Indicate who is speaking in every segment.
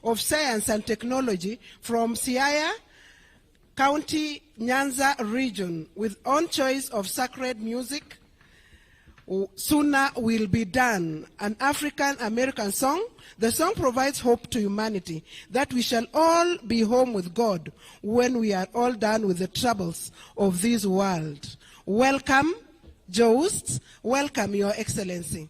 Speaker 1: of Science and Technology from Siaya County, Nyanza region, with own choice of sacred music, Sooner Will Be Done, an African-American song. The song provides hope to humanity that we shall all be home with God when we are all done with the troubles of this world. Welcome, Joust. Welcome, Your Excellency.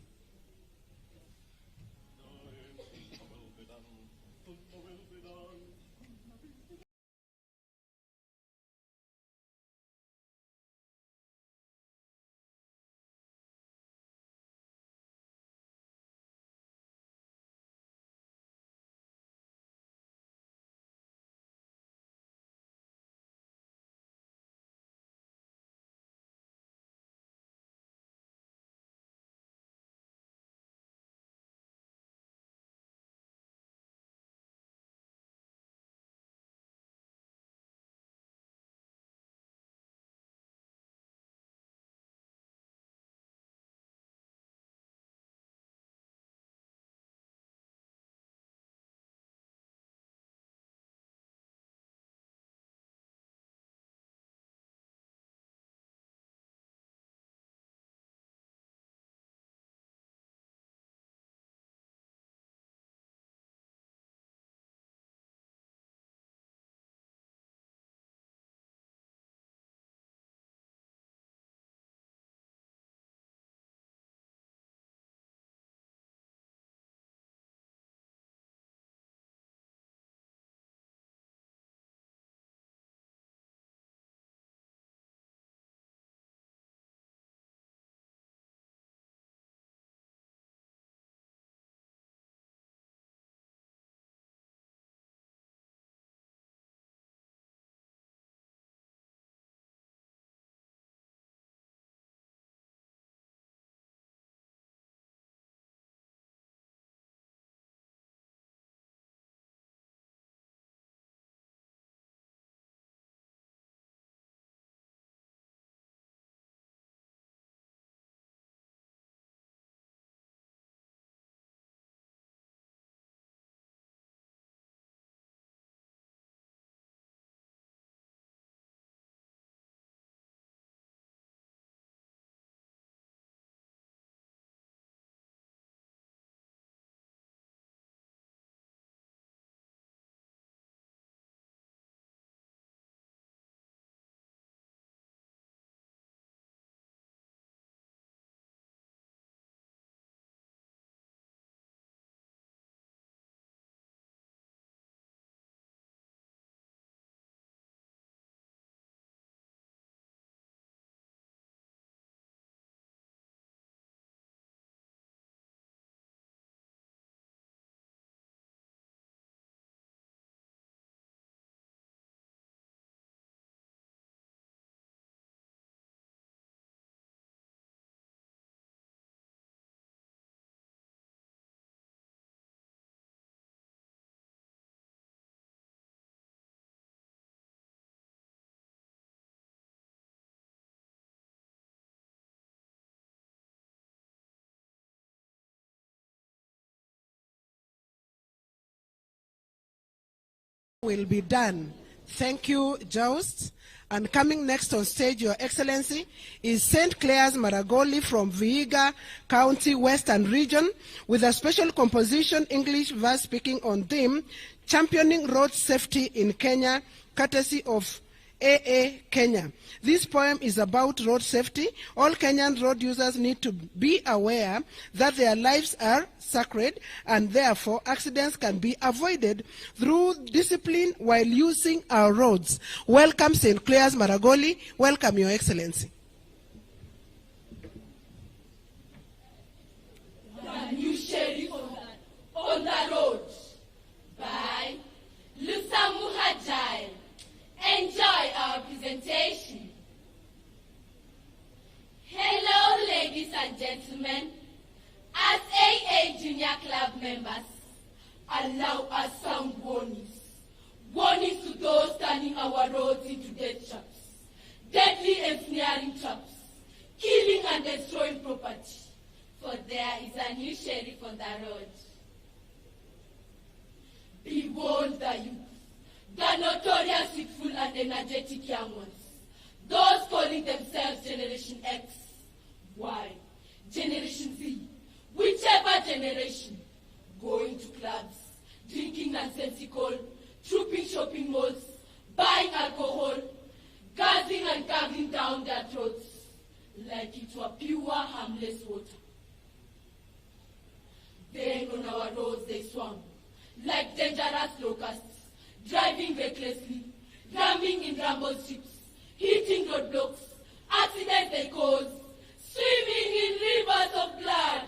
Speaker 1: Will be done. Thank you, Joust. And coming next on stage, Your Excellency, is St. Clair's Maragoli from Vihiga County, Western Region, with a special composition, English verse speaking on theme, Championing Road Safety in Kenya, courtesy of AA Kenya. This poem is about road safety. All Kenyan road users need to be aware that their lives are sacred and therefore accidents can be avoided through discipline while using our roads. Welcome, St. Clair's Maragoli. Welcome, Your Excellency.
Speaker 2: The new sheriff on the road by Lusa Muhajai. Enjoy our presentation. Hello, ladies and gentlemen. As AA Junior Club members, allow us some warnings. Warnings to those turning our roads into death traps, deadly ensnaring traps, killing and destroying property. For there is a new sheriff on the road. Be and energetic young ones, those calling themselves Generation X, Y, Generation Z, whichever generation, going to clubs, drinking nonsensical, trooping shopping malls, buying alcohol, gassing and gargling down their throats like it were pure, harmless water. Then on our roads they swam, like dangerous locusts, driving recklessly, ramming in rumble strips, hitting roadblocks, accidents they cause, swimming in rivers of blood.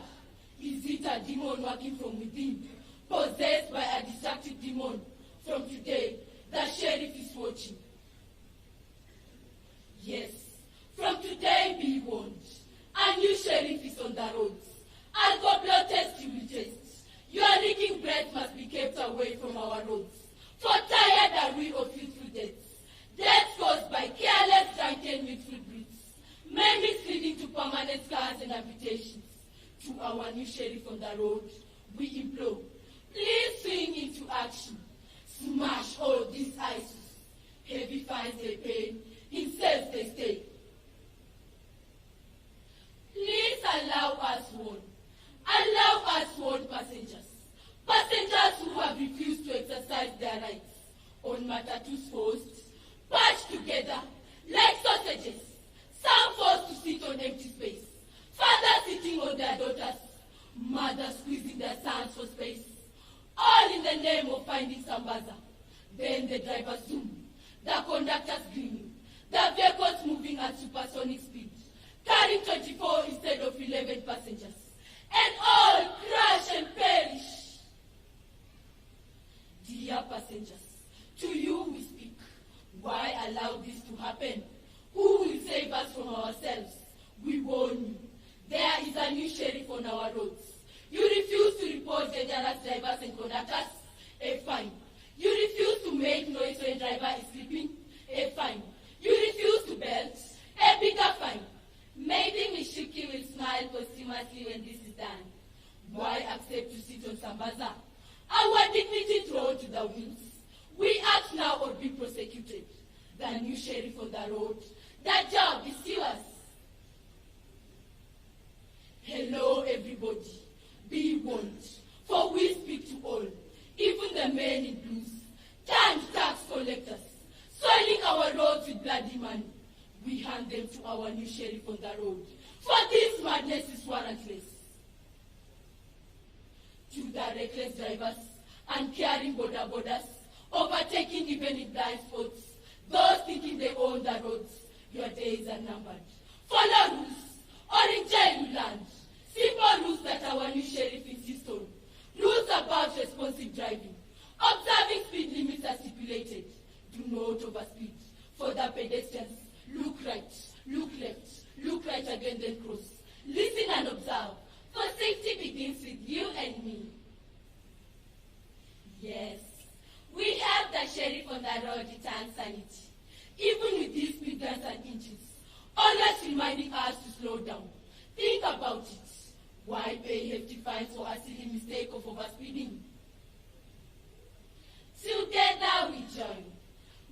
Speaker 2: Is it a demon working from within, possessed by a distracted demon? From today, the sheriff is watching. Yes, from today be warned. A new sheriff is on the roads. I'll go blood test you will test. Your leaking breath must be kept away from our roads. For tired are we of youthful deaths. Deaths caused by careless, drunken, youthful breeds. Memories leading to permanent scars and amputations. To our new sheriff on the road, we implore, please swing into action. Smash all these ISIS. Heavy fines they pay, in cells they stay. Please allow us warn. Allow us warn passengers. Passengers who have refused to exercise their rights on matatus forced, patched together like sausages. Some forced to sit on empty space. Fathers sitting on their daughters. Mothers squeezing their sons for space. All in the name of finding some buzzer. Then the drivers zoom, the conductors gleaming, the vehicles moving at supersonic speed, carrying 24 instead of 11 passengers, and all crash and perish. Dear passengers, to you we speak. Why allow this to happen? Who will save us from ourselves? We warn you. There is a new sheriff on our roads. You refuse to report dangerous drivers and conductors? A fine. You refuse to make noise when driver is sleeping? A fine. You refuse to belt? A bigger fine. Maybe Mishiki will smile posthumously when this is done. Why accept to sit on some buzzer? Our dignity thrown to the winds. We act now or be prosecuted. The new sheriff on the road. That job is yours. Hello, everybody. Be warned, for we speak to all, even the men in blues, turned tax collectors, soiling our roads with bloody money. We hand them to our new sheriff on the road, for this madness is warrantless. To the reckless drivers, uncaring border borders, overtaking even in blind spots, those thinking they own the roads, your days are numbered. Follow rules, or in jail you land. Simple rules that our new sheriff insists on. Rules about responsive driving. Observing speed limits as stipulated. Do not overspeed. For the pedestrians, look right, look left, look right again, then cross. Listen and observe. For safety begins with you and me. Yes, we have the sheriff on the road return sanity. Even with these speed guns and inches, always reminding us to slow down. Think about it. Why pay hefty fines for a silly mistake of overspeeding? Together we join,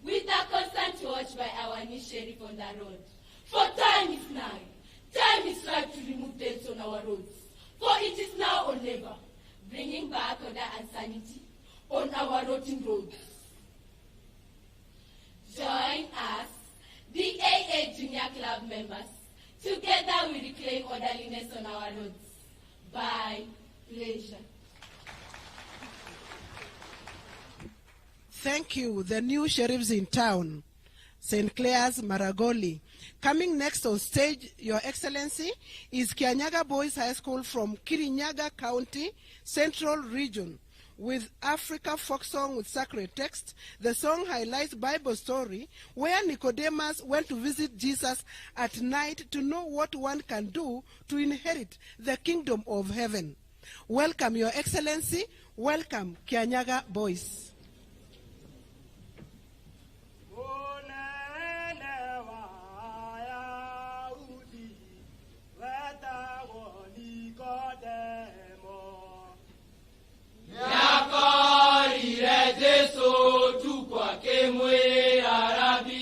Speaker 2: with a constant watch by our new sheriff on the road. For time is nigh. Time is ripe to remove deaths on our roads. For it is now or never, bringing back order and sanity on our rotting roads. Join us, the AA Junior Club members. Together we reclaim orderliness on our roads. By pleasure.
Speaker 1: Thank you. The new sheriffs in town, St. Clair's Maragoli. Coming next on stage, Your Excellency, is Kianyaga Boys High School from Kirinyaga County, Central Region, with Africa folk song with sacred text. The song highlights Bible story where Nicodemus went to visit Jesus at night to know what one can do to inherit the kingdom of heaven. Welcome, Your Excellency. Welcome, Kianyaga Boys.
Speaker 3: Yakori rejeso tu kwa kemwe arabi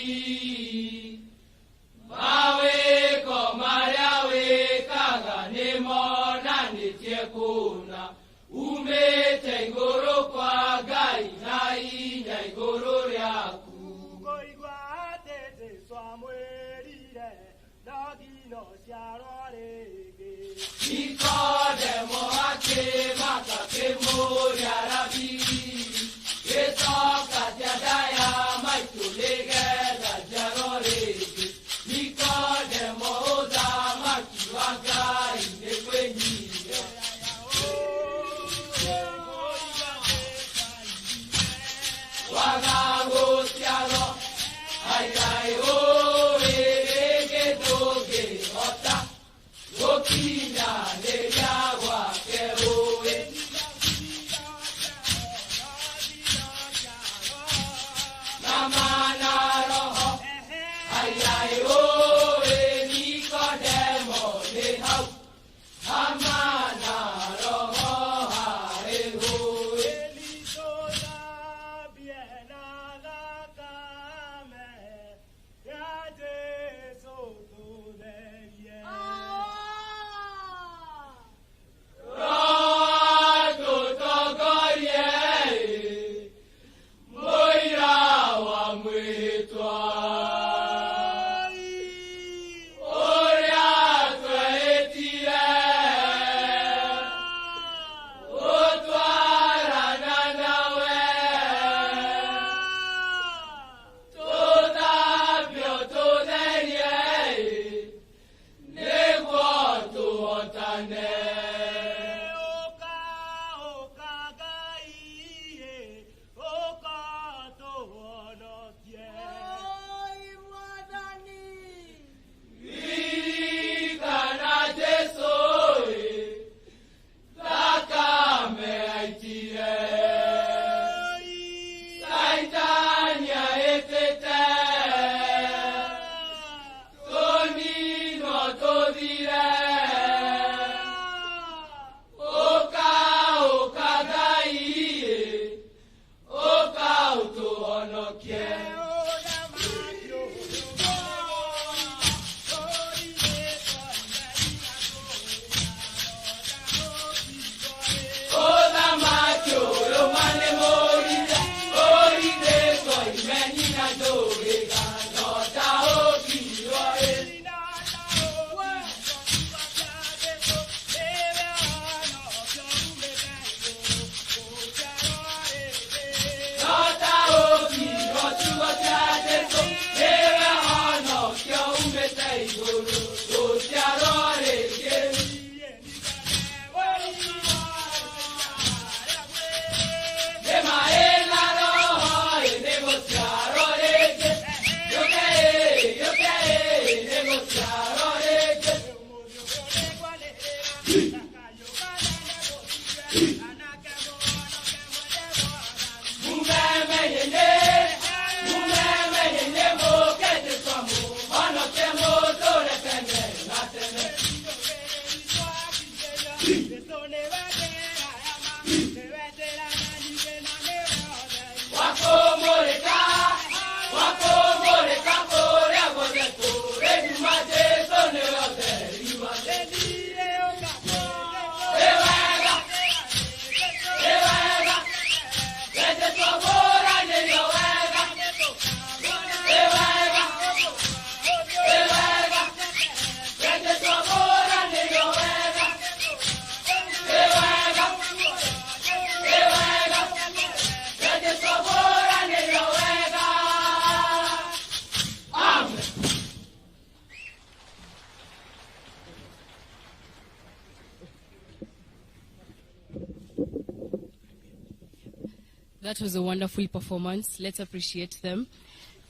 Speaker 3: That was a wonderful performance. Let's appreciate them.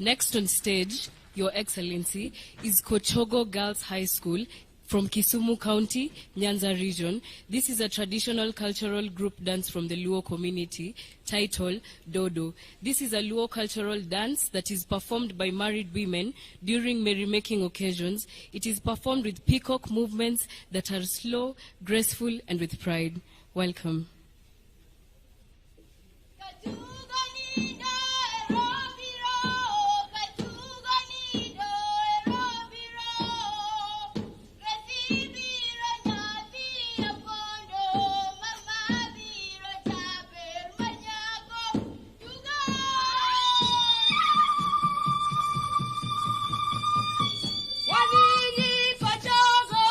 Speaker 3: Next on stage, Your Excellency, is Kochogo Girls High School from Kisumu County, Nyanza region. This is a traditional cultural group dance from the Luo community titled Dodo. This is a Luo cultural dance that is performed by married women during merrymaking occasions. It is performed with peacock movements that are slow, graceful, and with pride. Welcome.
Speaker 2: Kochogo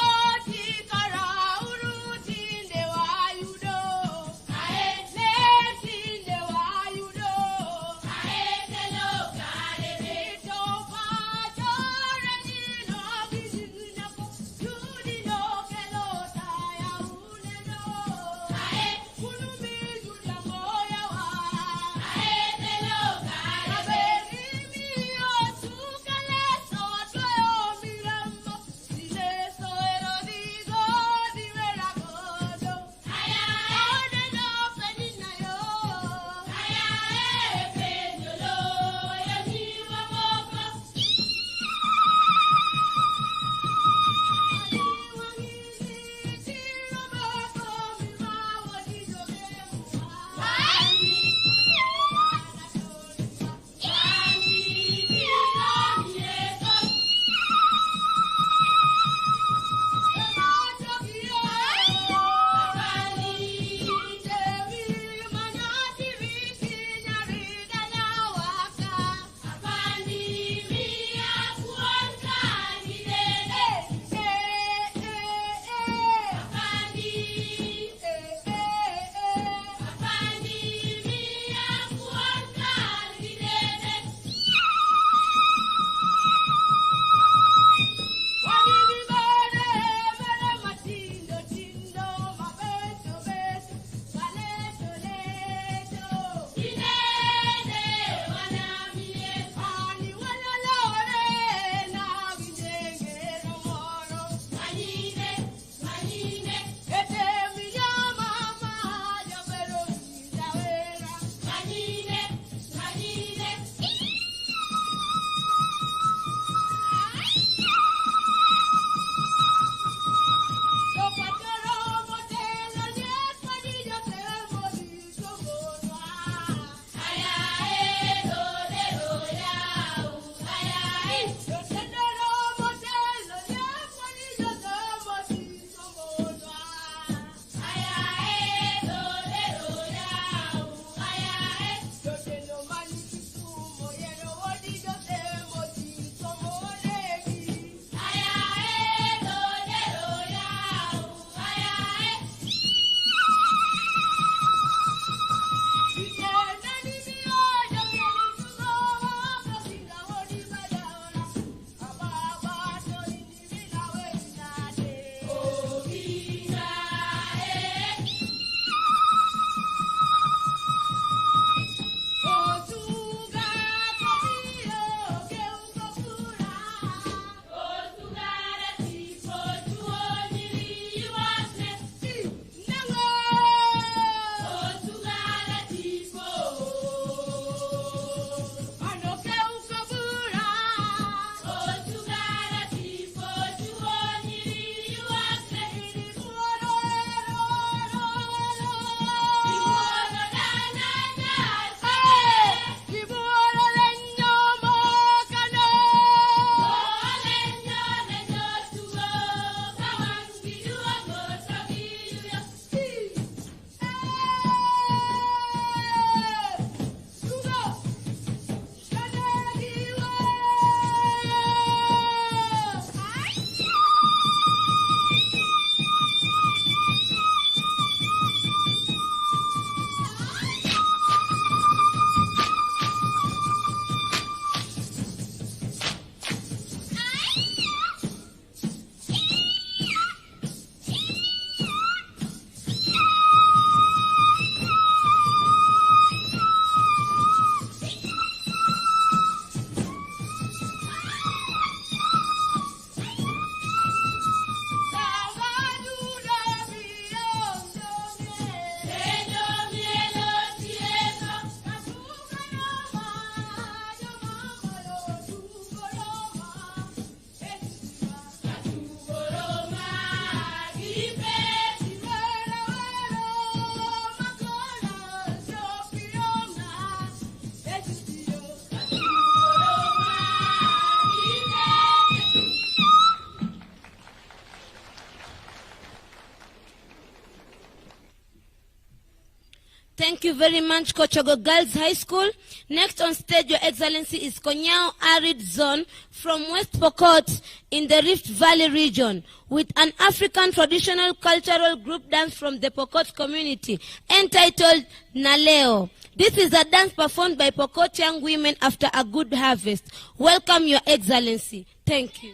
Speaker 4: very much, Kochogo Girls High School. Next on stage, Your Excellency, is Konyao Arid Zone from West Pokot in the Rift Valley region, with an African traditional cultural group dance from the Pokot community entitled Naleo. This is a dance performed by Pokot young women after a good harvest. Welcome, Your Excellency. Thank you.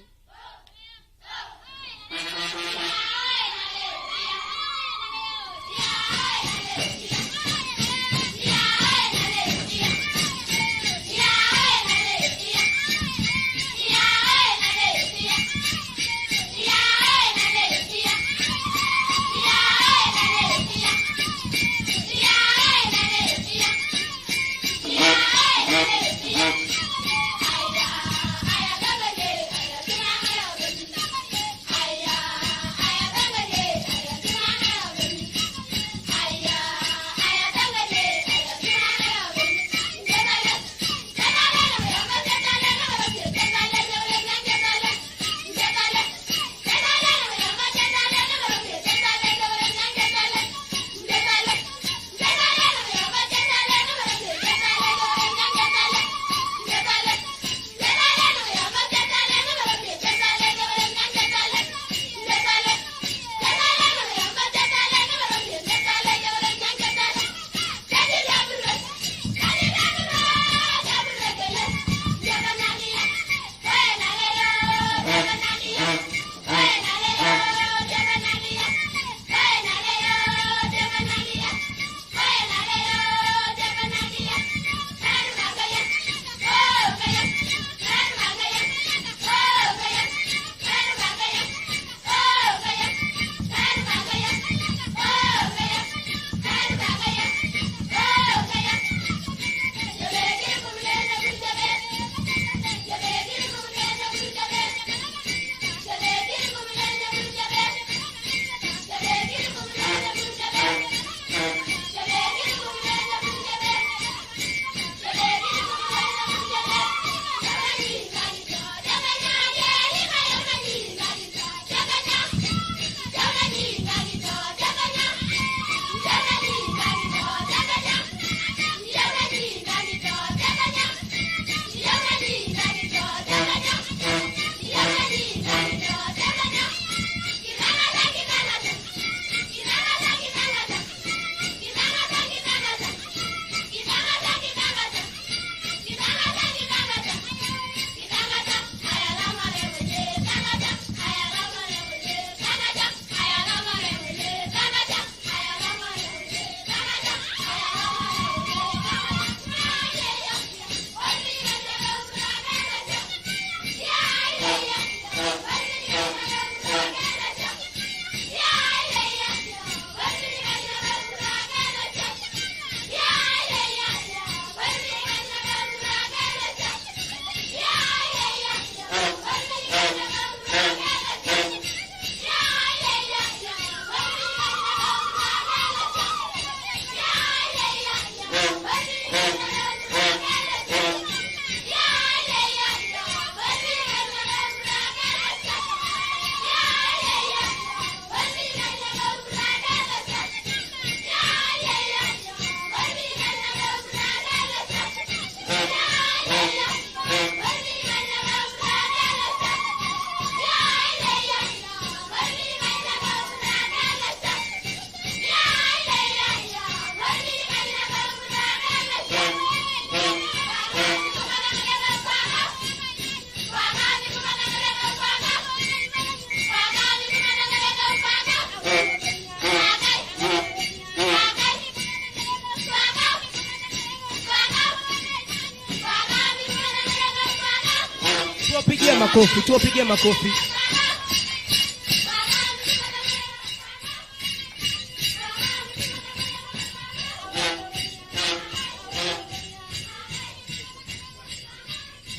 Speaker 5: Tuwapigie makofi.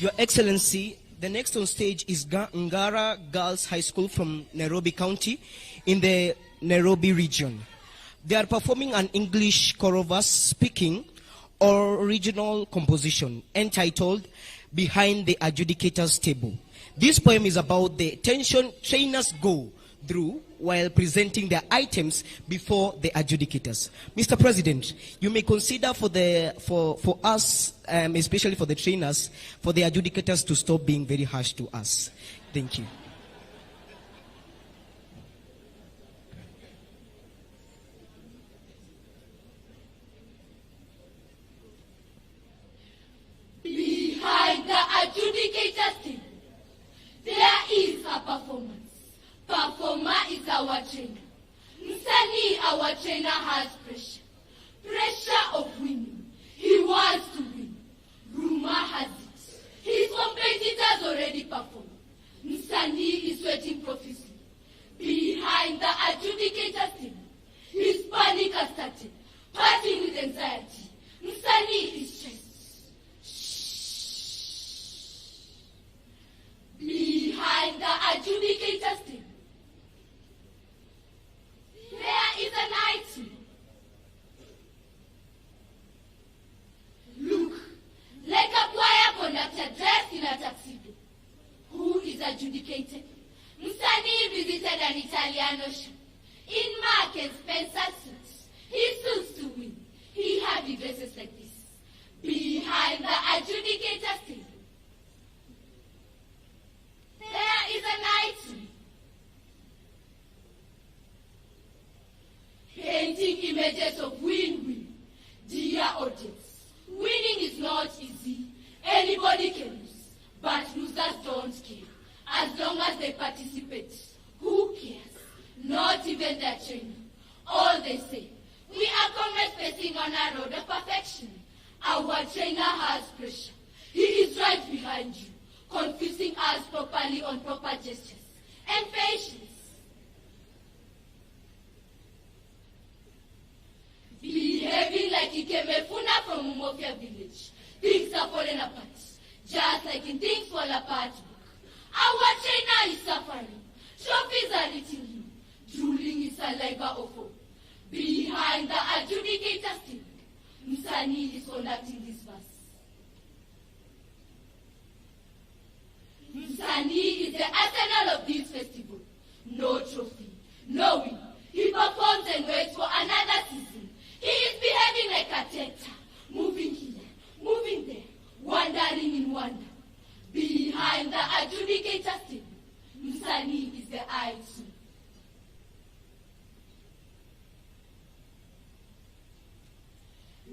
Speaker 5: Your Excellency, the next on stage is Ngara Girls High School from Nairobi County in the Nairobi region. They are performing an English chorus speaking original composition entitled Behind the Adjudicator's Table. This poem is about the attention trainers go through while presenting their items before the adjudicators. Mr. President, you may consider for us, especially for the trainers, for the adjudicators to stop being very harsh to us. Thank you.
Speaker 2: Behind the adjudicators team, there is a performance. Performer is our trainer. Msanii, our trainer, has pressure. Pressure of winning. He wants to win. Rumor has it. His competitors already performed. Msanii is sweating profusely. Behind the adjudicators team, his panic has started. Parting with anxiety. Msanii is stressed. Behind the adjudicators team, there is an item. Look, like a choir conductor dressed in a tuxedo. Who is adjudicated? Msanii visited an Italian ocean. In Mark and Spencer suits. He suits to win. He hardly dresses like this. Behind the adjudicators team, there is an item. Painting images of win-win. Dear audience, winning is not easy. Anybody can lose, but losers don't care. As long as they participate, who cares? Not even their trainer. All they say, we are comrades facing on a road of perfection. Our trainer has pressure. He is right behind you, confusing us properly on proper gestures and patience. Behaving like Ikemefuna from Umofia village. Things are falling apart, just like in Things Fall Apart book. Our trainer is suffering. Trophies are eating him. Drooling his saliva of hope. Behind the adjudicators team, Msanii is conducting this verse. Msanii is the arsenal of this festival. No trophy, no win. He performs and waits for another season. He is behaving like a tector, moving here, moving there, wandering in wonder. Behind the adjudicators team, Msanii is the item.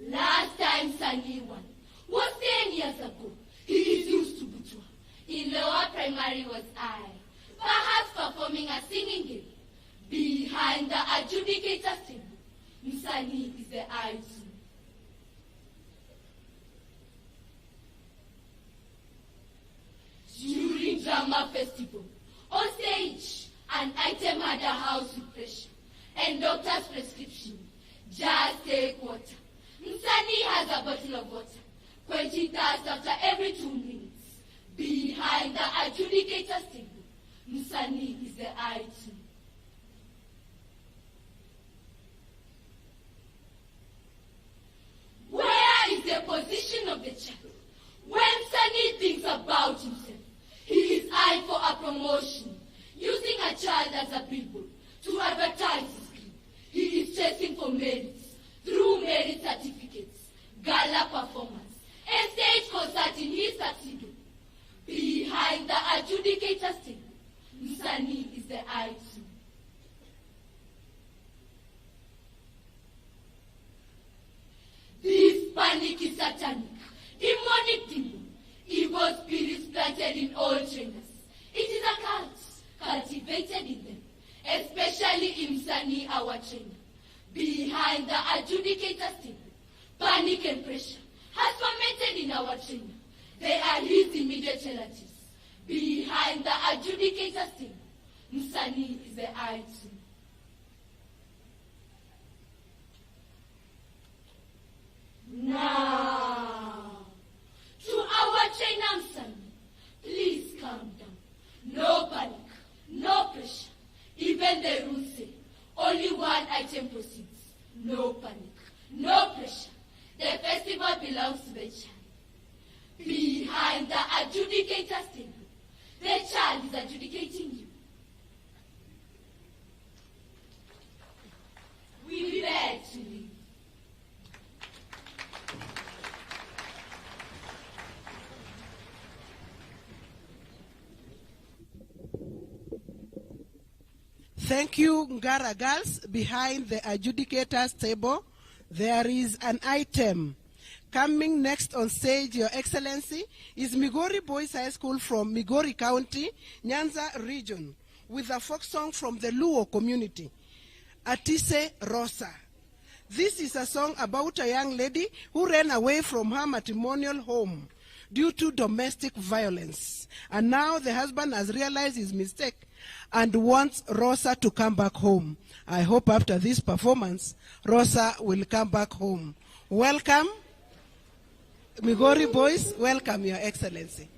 Speaker 2: Last time Msanii won was 10 years ago. He is used to Butwa. In lower primary was I, perhaps performing a singing game. Behind the adjudicators team, Msanii is the item. During drama festival, on stage, an item had a house with pressure and doctor's prescription. Just take water. Msanii has a bottle of water, quenching thirst after every 2 minutes. Behind the adjudicators table, Msanii is the item. Where is the position of the child? When Msanii thinks about himself, he is eyeing for a promotion, using a child as a billboard to advertise his dream. He is chasing for merits, through merit certificates, gala performance, and stage concert in his tuxedo. Behind the adjudicators table, Msanii is the item. This panic is satanic, demonic demon, evil spirits planted in all trainers. It is a cult, cultivated in them, especially in Msanii, our trainer. Behind the adjudicators table, panic and pressure has fermented in our trainer. They are his immediate relatives. Behind the adjudicators table, Msanii is the item. Now, to our trainer Msanii, please calm down. No panic, no pressure. Even the rules say only one item proceeds. No panic, no pressure. The festival belongs to the child. Behind the adjudicators table, the child is adjudicating you. prepare to leave.
Speaker 1: Thank you, Ngara girls. Behind the adjudicators table, there is an item. Coming next on stage, Your Excellency, is Migori Boys High School from Migori County, Nyanza region, with a folk song from the Luo community, Atise Rosa. This is a song about a young lady who ran away from her matrimonial home due to domestic violence. And now the husband has realized his mistake and wants Rosa to come back home. I hope after this performance, Rosa will come back home. Welcome, Migori Boys. Welcome, Your Excellency.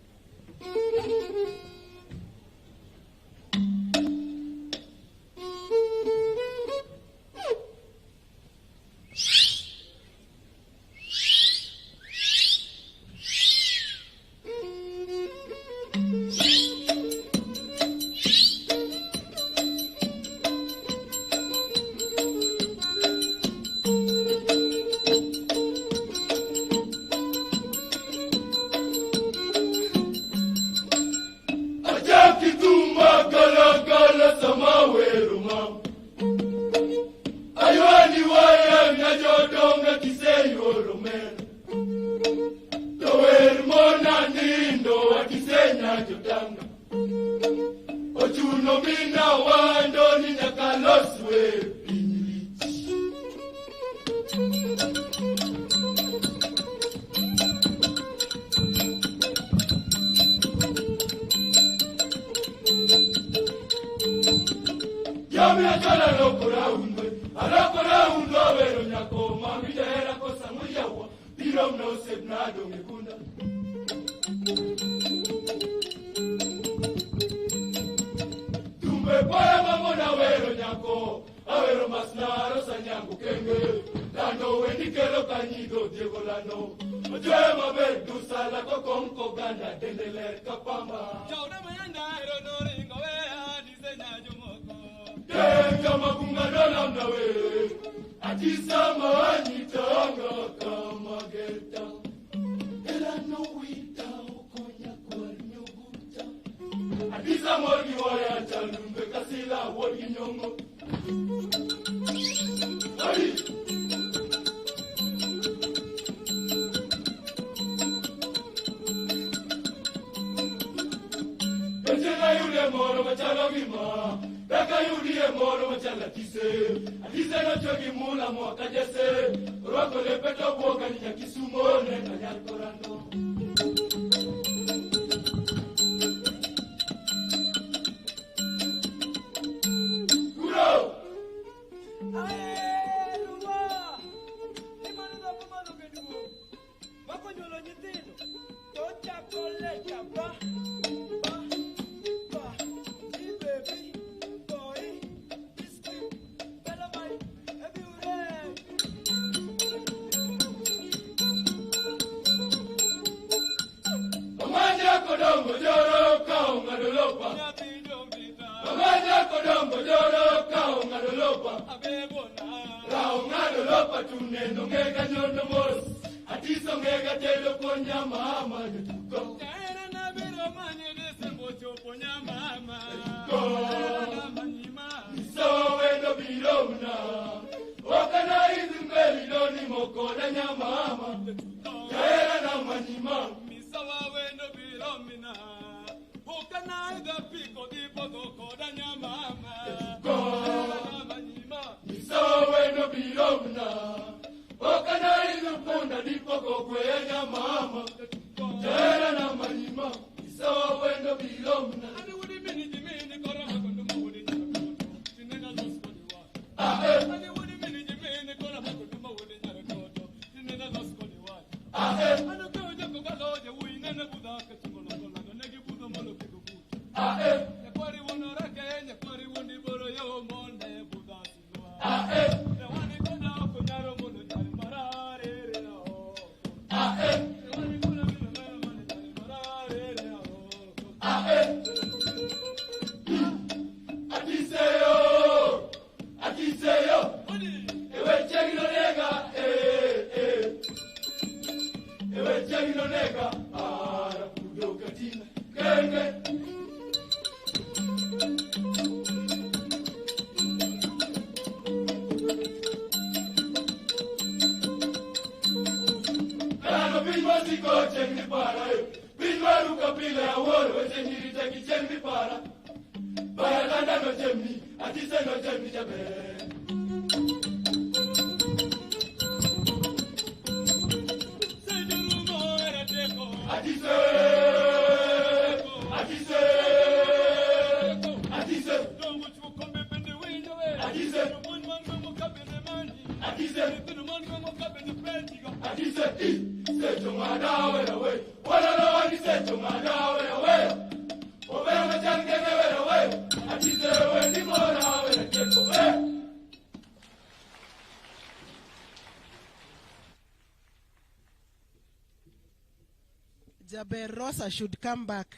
Speaker 1: Jaber Rosa should come back.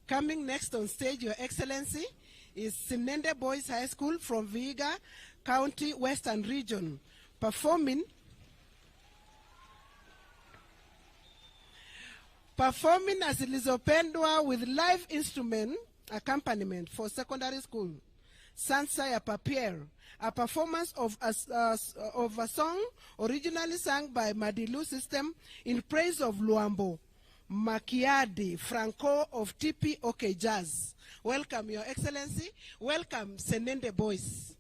Speaker 1: Coming next on stage, Your Excellency, is Sinende Boys High School from Vihiga County, Western Region, performing as Lizopendwa with live instrument accompaniment for secondary school. Sansa ya Papier, a performance of a song originally sung by Madilu System in praise of Luambo Makiadi Franco of TP OK Jazz. Welcome, Your Excellency. Welcome, Senende Boys.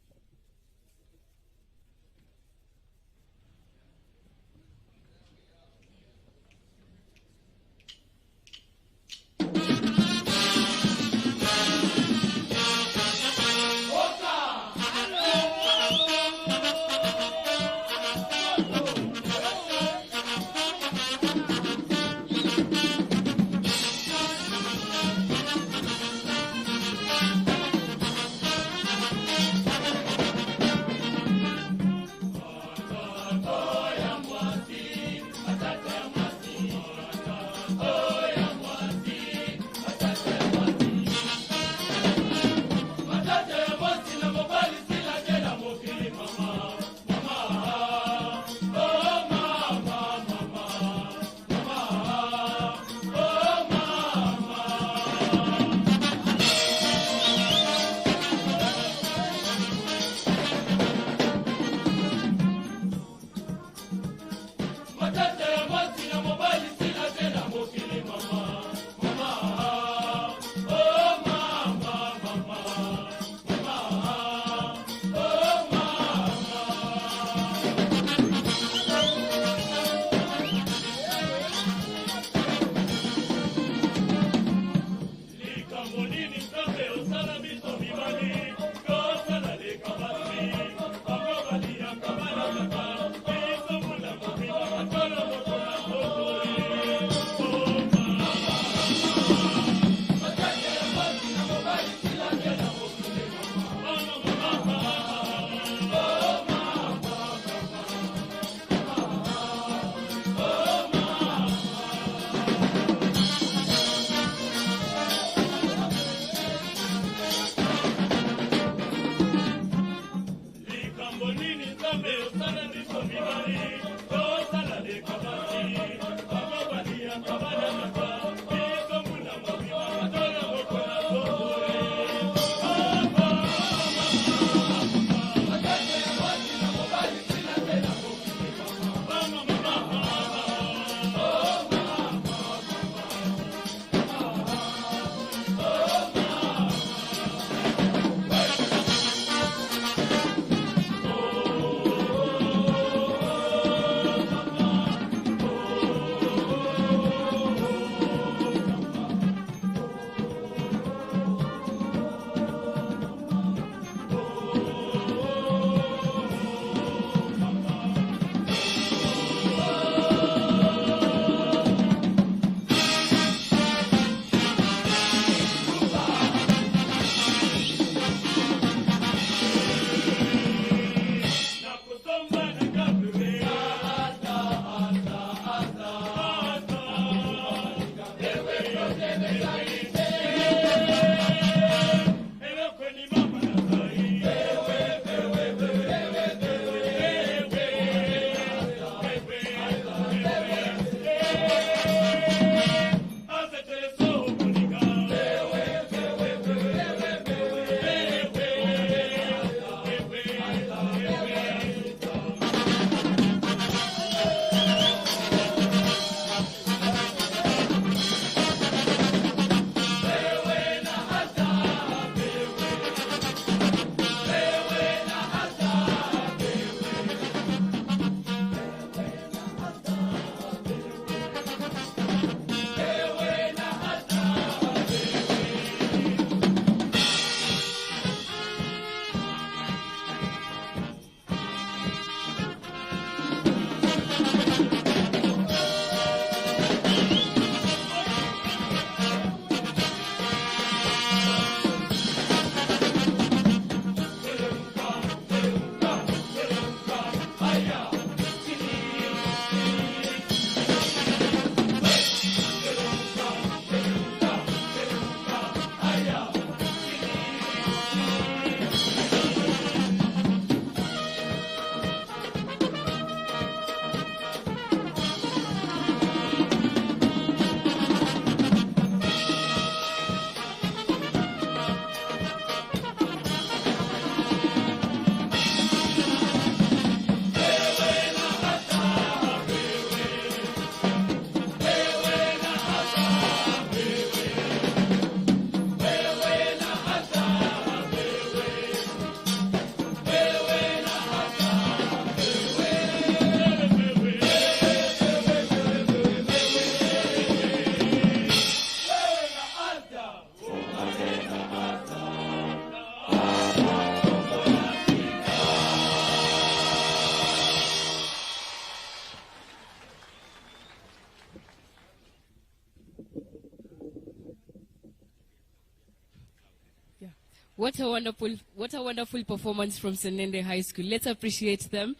Speaker 3: What a wonderful performance from Senende High School. Let's appreciate them.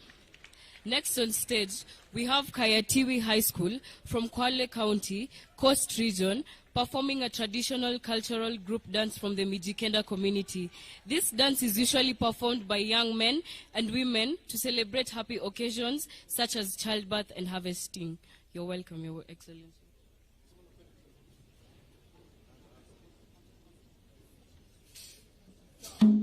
Speaker 3: Next on stage, we have Kayatiwi High School from Kwale County, Coast Region, performing a traditional cultural group dance from the Mijikenda community. This dance is usually performed by young men and women to celebrate happy occasions such as childbirth and harvesting. You're welcome, Your Excellency.
Speaker 2: I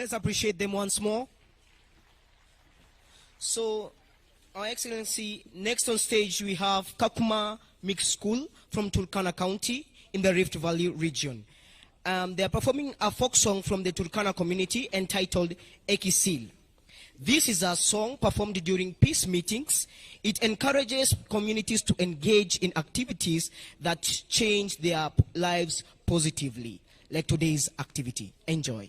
Speaker 5: Let's appreciate them once more. So, Our Excellency, next on stage we have Kakuma Mixed School from Turkana County in the Rift Valley region. They are performing a folk song from the Turkana community entitled Ekisil. This is a song performed during peace meetings. It encourages communities to engage in activities that change their lives positively, like today's activity. Enjoy.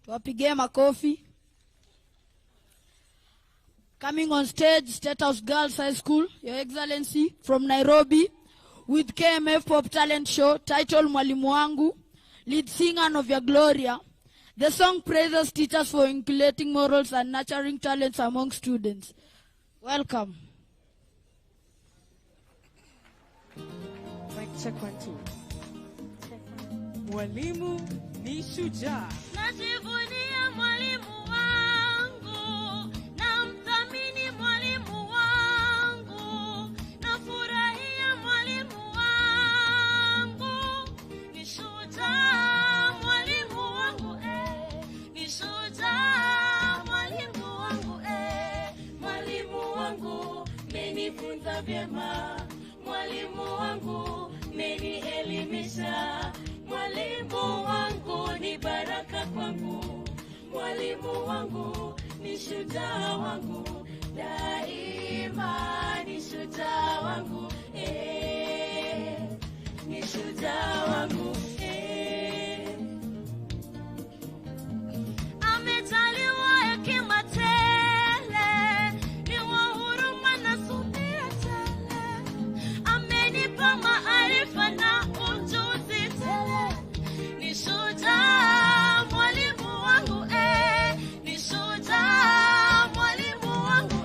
Speaker 6: Wapige makofi. Coming on stage, State House Girls High School, Your Excellency, from Nairobi, with KMF Pop Talent Show, titled Mwalimu Wangu, lead singer Novia Gloria. The song praises teachers for inculcating morals and nurturing talents among students. Welcome.
Speaker 7: Mic check 1 2. Mwalimu ni shujaa.
Speaker 8: Najivunia mwalimu wangu, namthamini mwalimu wangu, nafurahia mwalimu wangu, ni shujaa mwalimu wangu, ni shujaa umenifunza vyema. Mwalimu wangu umenielimisha. Mwalimu wangu ni baraka kwangu. Mwalimu wangu ni shujaa wangu. Daima ni shujaa wangu. Ni shujaa wangu. Amejaliwa hekima tele, ni wa huruma na subira tele. Amenipa maarifa na ujuzi tele. Ni shujaa mwalimu wangu, ni shujaa mwalimu wangu,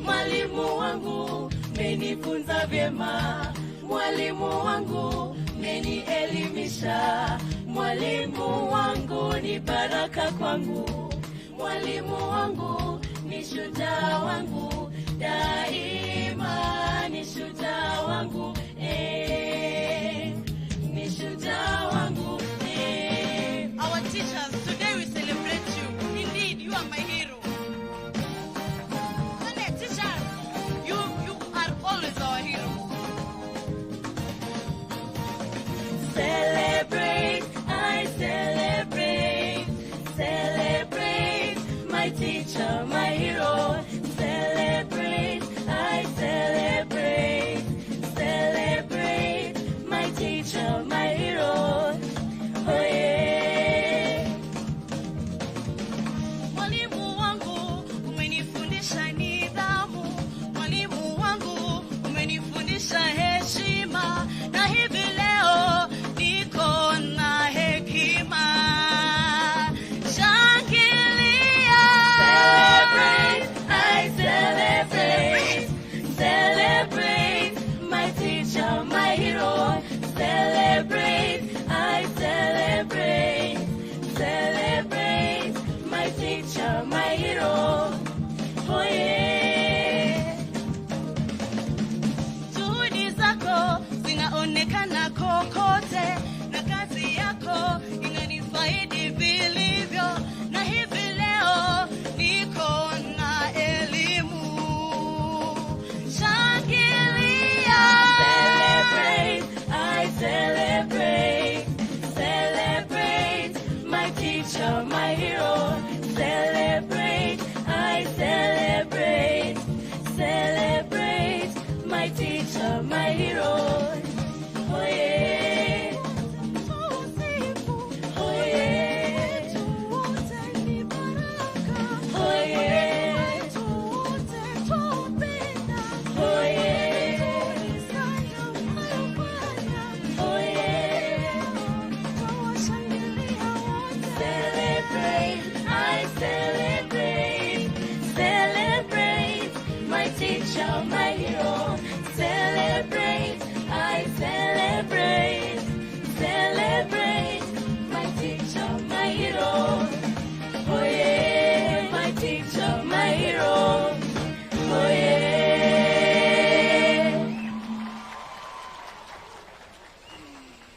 Speaker 8: mwalimu wangu menifunza vyema. Mwalimu wangu menielimisha. Mwalimu wangu ni baraka kwangu. Mwalimu wangu ni shujaa wangu. Daima ni shujaa wangu. Ni shujaa wangu.
Speaker 9: Our teachers, today we celebrate you. Indeed, you are my hero. Teachers, you are always our hero.
Speaker 8: Celebrate, I celebrate, celebrate my teacher, my hero. Celebrate, I celebrate, celebrate my teacher, my hero. Oh yeah.
Speaker 9: Mwalimu wangu umenifundisha nidhamu. Mwalimu wangu umenifundisha heshima. Na hivi leo niko na hekima. Shangilia.
Speaker 8: Celebrate, I celebrate, celebrate my teacher, my hero. Celebrate, I celebrate, celebrate my teacher, my hero. Oh yeah.
Speaker 9: Juhudi zako zinaonekana kokote, na kazi yako inanifaidi vilivyo. Na hivi leo niko na elimu. Shangilia.
Speaker 8: Celebrate, I celebrate, celebrate my teacher, my hero. Celebrate, I celebrate, celebrate my teacher, my hero. Oh yeah. Oh yeah. Oh yeah. Oh yeah. Oh yeah. Celebrate, I celebrate, celebrate my teacher, my hero. Celebrate, I celebrate, celebrate my teacher, my hero. Oh yeah, my teacher, my hero. Oh yeah.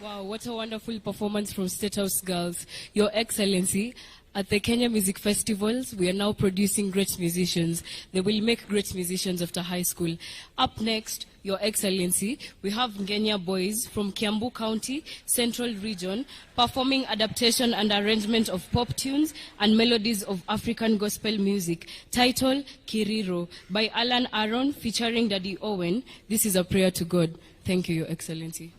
Speaker 3: Wow, what a wonderful performance from State House Girls. Your Excellency, at the Kenya Music Festivals, we are now producing great musicians. They will make great musicians after high school. Up next, Your Excellency, we have Ngenya boys from Kiambu County, Central Region, performing adaptation and arrangement of pop tunes and melodies of African gospel music. Title, Kiriro, by Alan Aaron, featuring Daddy Owen. This is a prayer to God. Thank you, Your Excellency.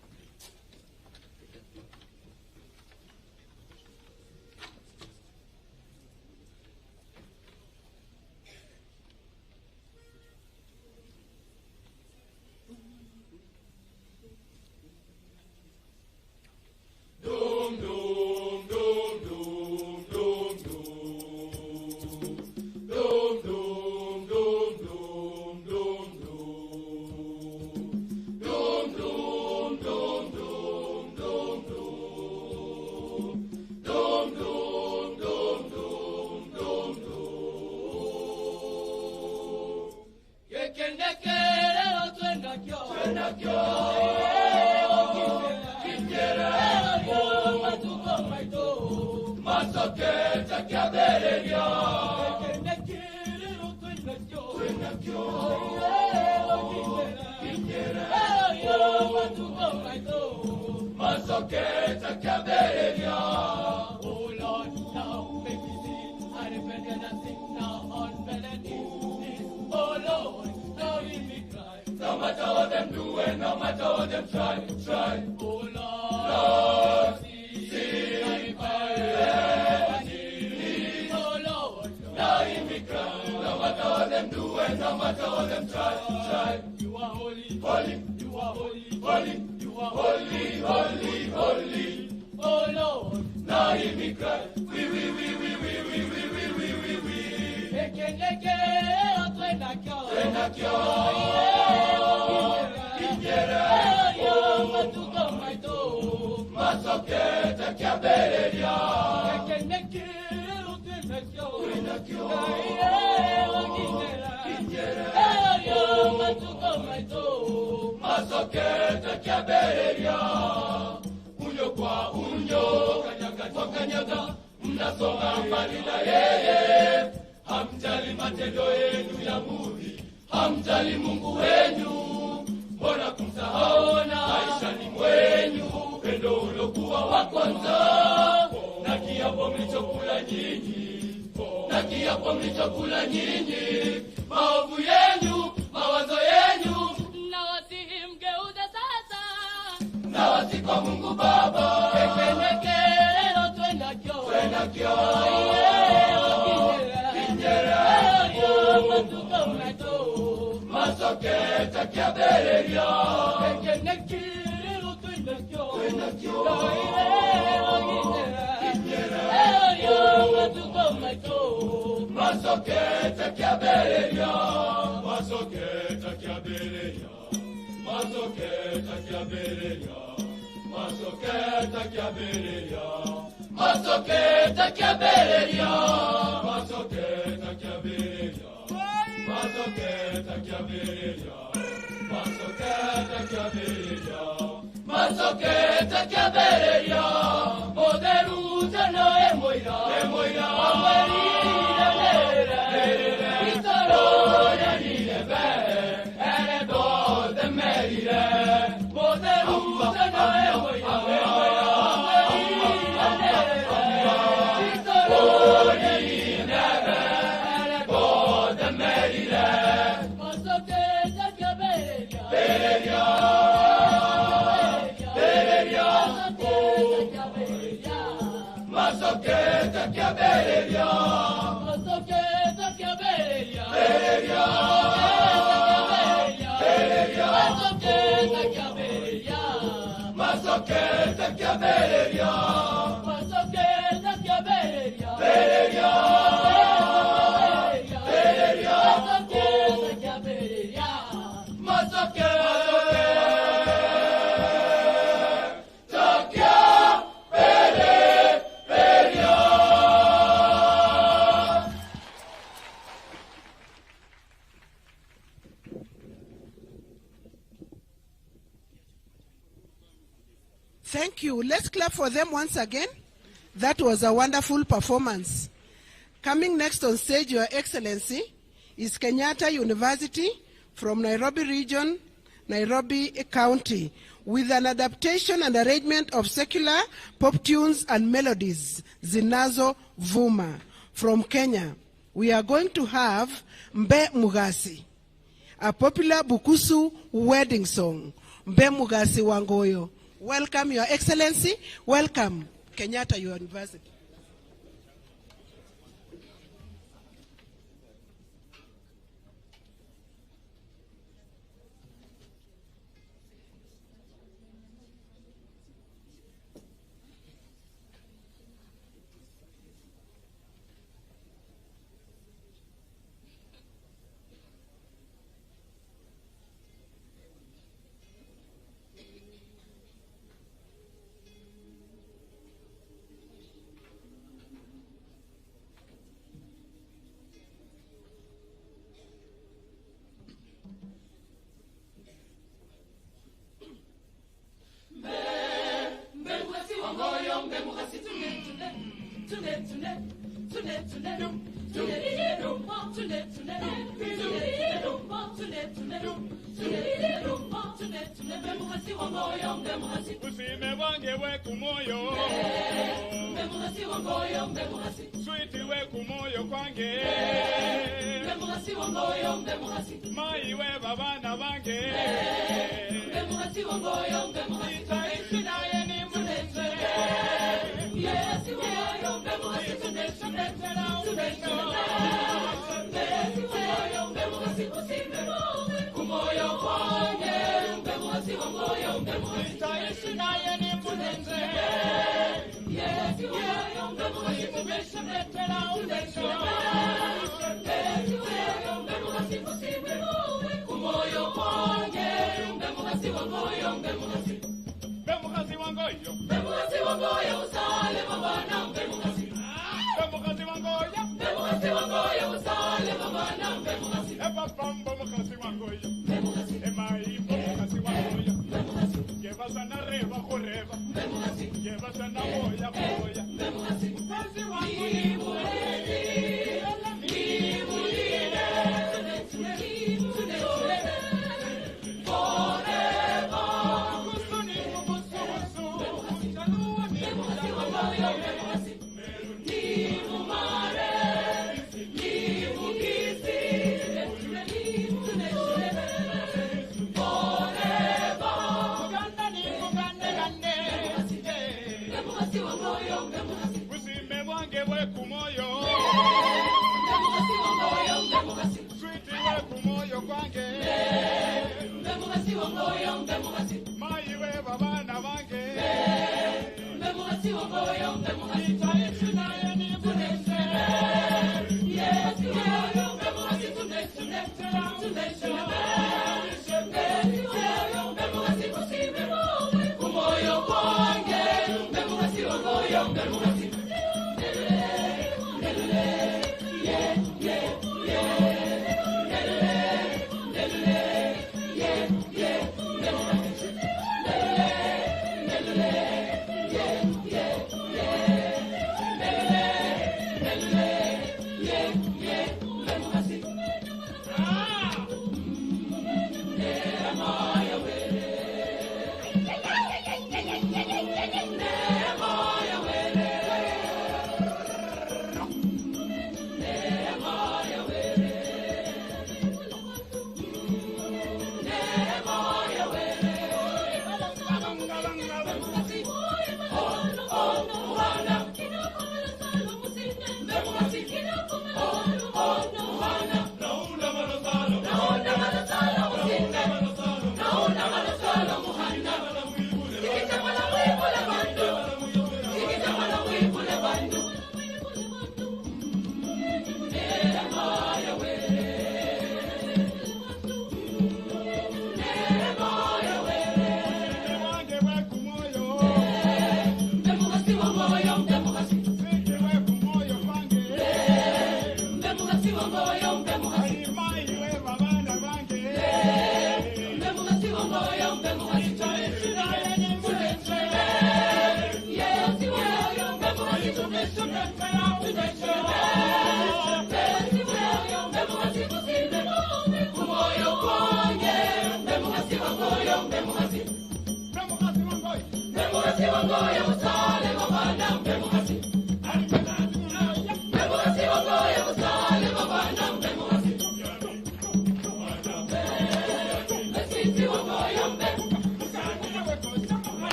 Speaker 8: Masoketa
Speaker 10: Masoketa Kaberia. Oh Lord, now make me see. I repent and I sing now on melodies. Oh Lord, now hear me cry. No matter what them do and no matter what them try. Oh Lord, see I pray. Oh Lord, now hear me cry. No matter what them do and no matter what them try. You are holy, holy. You are holy, holy. You are holy, holy, holy. Oh Lord, now hear me cry. We. Leke, Twenakyo. Masoketa Kaberia. Masoketa Kaberia. Unyo kwa unyo, kanyaga kwa kanyaga, mnasonga mbali na yeye. Hamjali matendo yenu ya mudhi, hamjali Mungu wenu. Mbona kumsahaona maishani mwenyu upendo uliokuwa wa kwanza? Na kiapo mlichokula nyinyi, maovu yenu, mawazo yenu,
Speaker 2: Na wasihi mgeuze sasa.
Speaker 10: na wasi kwa Mungu Baba.
Speaker 2: Ekeneke leo Twenakyo.
Speaker 10: Masoketa Kaberia.
Speaker 2: Ekeneke leo Twenakyo.
Speaker 10: Masoketa Kaberia. Masoketa Kaberia. Masoketa Kaberia. Masoketa Kaberia. Masoketa Kaberia. Masoketa Kaberia. Masoketa Kaberia. Masoketa Kaberia. Masoketa Kaberia. Moderuta no emoira. Amarira nere. Itoroya nirebe. Erebo de merire. Moderuta no emoira. Amarira nere. Itoroya nirebe. Erebo de merire.
Speaker 2: Masoketa Kaberia.
Speaker 10: Beria. Masoketa Kaberia.
Speaker 2: Masoketa Kaberia.
Speaker 10: Beria.
Speaker 2: Masoketa Kaberia.
Speaker 10: Masoketa Kaberia.
Speaker 2: Masoketa Kaberia.
Speaker 10: Beria.
Speaker 2: Masoketa Kaberia.
Speaker 1: Thank you. Let's clap for them once again. That was a wonderful performance. Coming next on stage, Your Excellency, is Kenyatta University from Nairobi Region, Nairobi County, with an adaptation and arrangement of secular pop tunes and melodies, Zinazo Vuma. From Kenya, we are going to have Mbe Mugasi, a popular Bukusu wedding song, Mbe Mugasi Wangoyo. Welcome, Your Excellency. Welcome, Kenyatta University.
Speaker 10: Usime wange we kumoyo, sweetie we kumoyo kwange, mai we babana bange, itaishi naye ni mwenze, kumoyo kwange, itaishi naye ni mwenze, kumoyo kwange, bemukazi wangoyo, usale babana, bemukazi wangoyo, usale babana, eba pambo mukazi wangoyo, emai mukazi wangoyo, yeba sana reba koreba, yeba sana moya moya, mukazi wangoyo,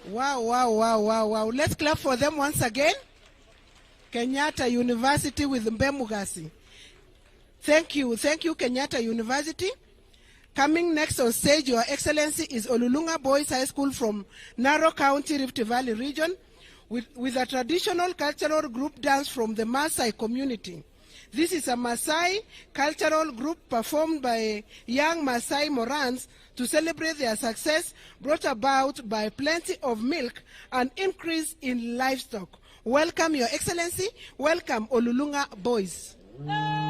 Speaker 1: Wow. Let's clap for them once again. Kenyatta University with Mbemugasi. Thank you, Kenyatta University. Coming next on stage, Your Excellency, is Olulunga Boys High School from Narok County, Rift Valley region, with a traditional cultural group dance from the Maasai community. This is a Maasai cultural group performed by young Maasai Morans to celebrate their success brought about by plenty of milk and increase in livestock. Welcome, Your Excellency. Welcome, Olulunga boys.
Speaker 10: Yeah.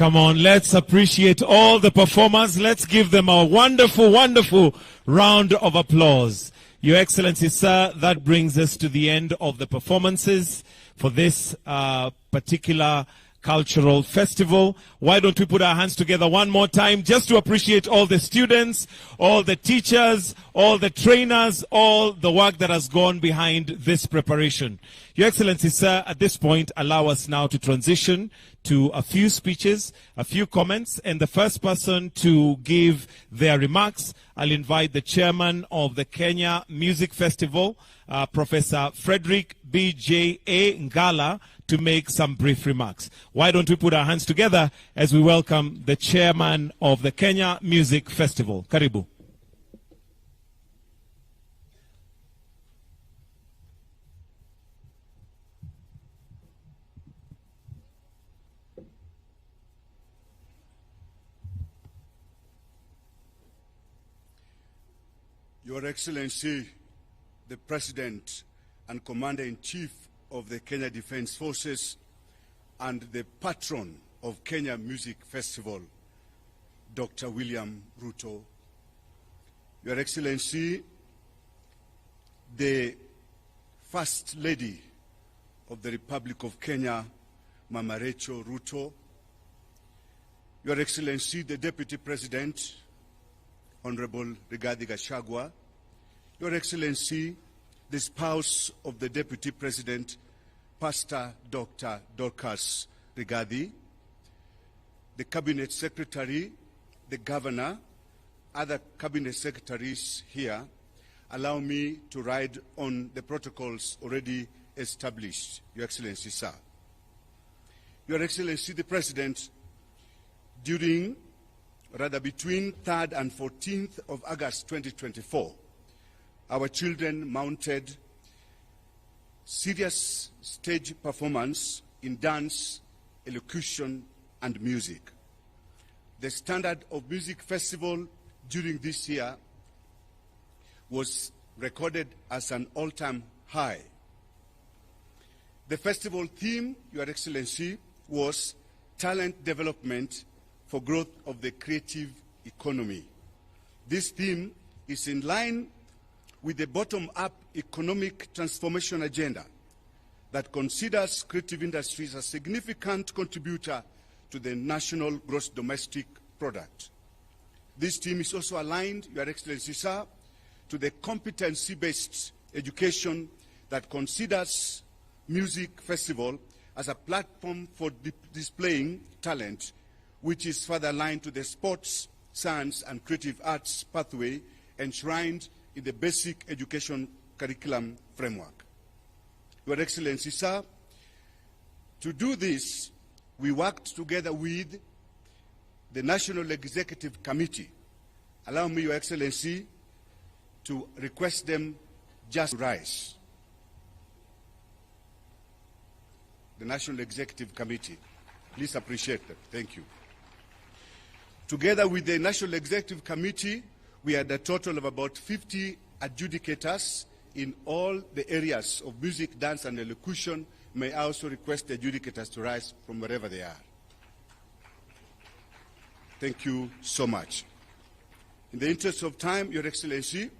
Speaker 11: Come on, let's appreciate all the performers. Let's give them a wonderful, wonderful round of applause. Your Excellency, sir, that brings us to the end of the performances for this particular cultural festival. Why don't we put our hands together one more time just to appreciate all the students, all the teachers, all the trainers, all the work that has gone behind this preparation. Your Excellency, sir, at this point, allow us now to transition to a few speeches, a few comments, and the first person to give their remarks, I'll invite the chairman of the Kenya Music Festival, Professor Frederick B.J.A. Ngala, to make some brief remarks. Why don't we put our hands together as we welcome the chairman of the Kenya Music Festival. Karibu.
Speaker 12: Your Excellency, the President and Commander-in-Chief of the Kenya Defense Forces and the patron of Kenya Music Festival, Dr. William Ruto. Your Excellency, the First Lady of the Republic of Kenya, Mama Rachel Ruto. Your Excellency, the Deputy President, Honorable Rigathi Gachagua. Your Excellency, the spouse of the Deputy President, Pastor Dr. Dorcas Rigathi, the Cabinet Secretary, the Governor, other Cabinet Secretaries here, allow me to ride on the protocols already established, Your Excellency, sir. Your Excellency, the President, between 3rd and 14th of August 2024, our children mounted serious stage performance in dance, elocution, and music. The standard of music festival during this year was recorded as an all-time high. The festival theme, Your Excellency, was talent development for growth of the creative economy. This theme is in line with the bottom-up economic transformation agenda that considers creative industries a significant contributor to the national gross domestic product. This theme is also aligned, Your Excellency, sir, to the competency-based education that considers music festival as a platform for displaying talent, which is further aligned to the sports, science, and creative arts pathway enshrined in the basic education curriculum framework. Your Excellency, sir, to do this, we worked together with the National Executive Committee. Allow me, Your Excellency, to request them just rise. The National Executive Committee. Please appreciate that. Thank you. Together with the National Executive Committee, we had a total of about 50 adjudicators in all the areas of music, dance, and elocution. May I also request the adjudicators to rise from wherever they are. Thank you so much. In the interest of time, Your Excellency,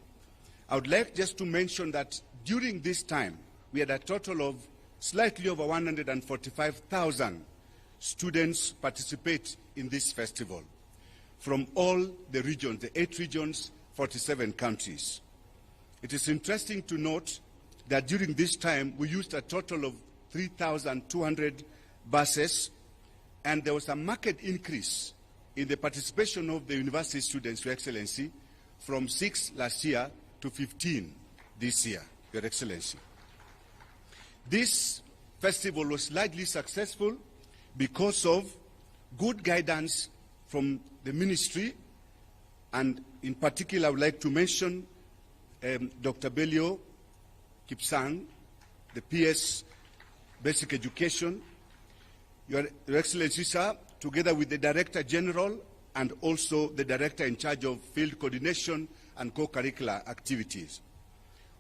Speaker 12: I would like just to mention that during this time, we had a total of slightly over 145,000 students participate in this festival from all the regions, the 8 regions, 47 countries. It is interesting to note that during this time, we used a total of 3,200 buses, and there was a marked increase in the participation of the university students, Your Excellency, from 6 last year to 15 this year, Your Excellency. This festival was largely successful because of good guidance from the ministry, and in particular, I would like to mention Dr. Belio Kipsang, the PS Basic Education. Your Excellency, sir, together with the Director General and also the Director in charge of Field Coordination and Co-Curricular Activities.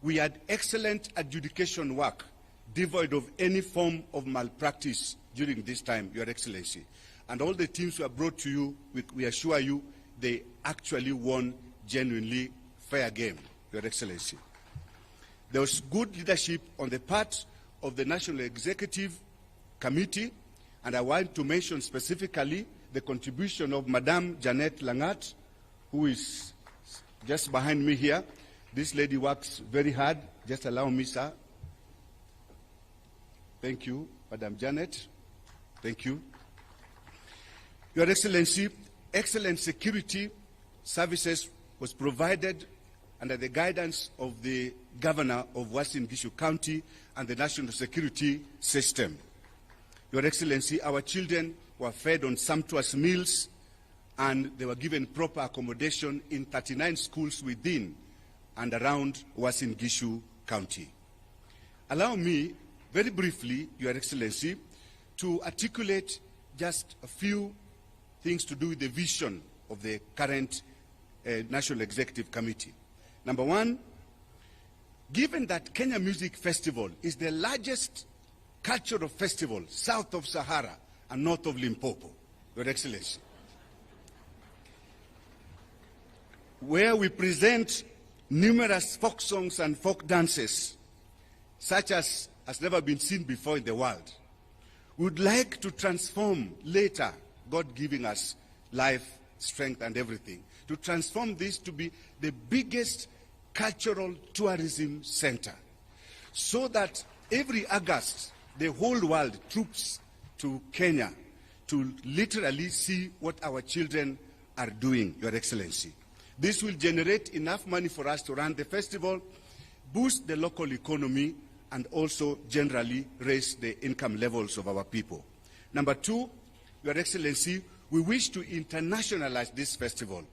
Speaker 12: We had excellent adjudication work, devoid of any form of malpractice during this time, Your Excellency. And all the teams who are brought to you, we assure you, they actually won genuinely fair game, Your Excellency. There was good leadership on the part of the National Executive Committee, and I want to mention specifically the contribution of Madame Janet Langat, who is just behind me here. This lady works very hard. Just allow me, sir. Thank you, Madam Janet. Thank you. Your Excellency, excellent security services was provided under the guidance of the Governor of Uasin Gishu County and the National Security System. Your Excellency, our children were fed on sumptuous meals and they were given proper accommodation in 39 schools within and around Uasin Gishu County. Allow me, very briefly, Your Excellency, to articulate just a few things to do with the vision of the current National Executive Committee. Number one, given that Kenya Music Festival is the largest cultural festival south of Sahara and north of Limpopo, Your Excellency, where we present numerous folk songs and folk dances, such as has never been seen before in the world. We would like to transform later, God giving us life, strength, and everything, to transform this to be the biggest cultural tourism center, so that every August, the whole world troops to Kenya to literally see what our children are doing, Your Excellency. This will generate enough money for us to run the festival, boost the local economy, and also generally raise the income levels of our people. Number two, Your Excellency, we wish to internationalize this festival.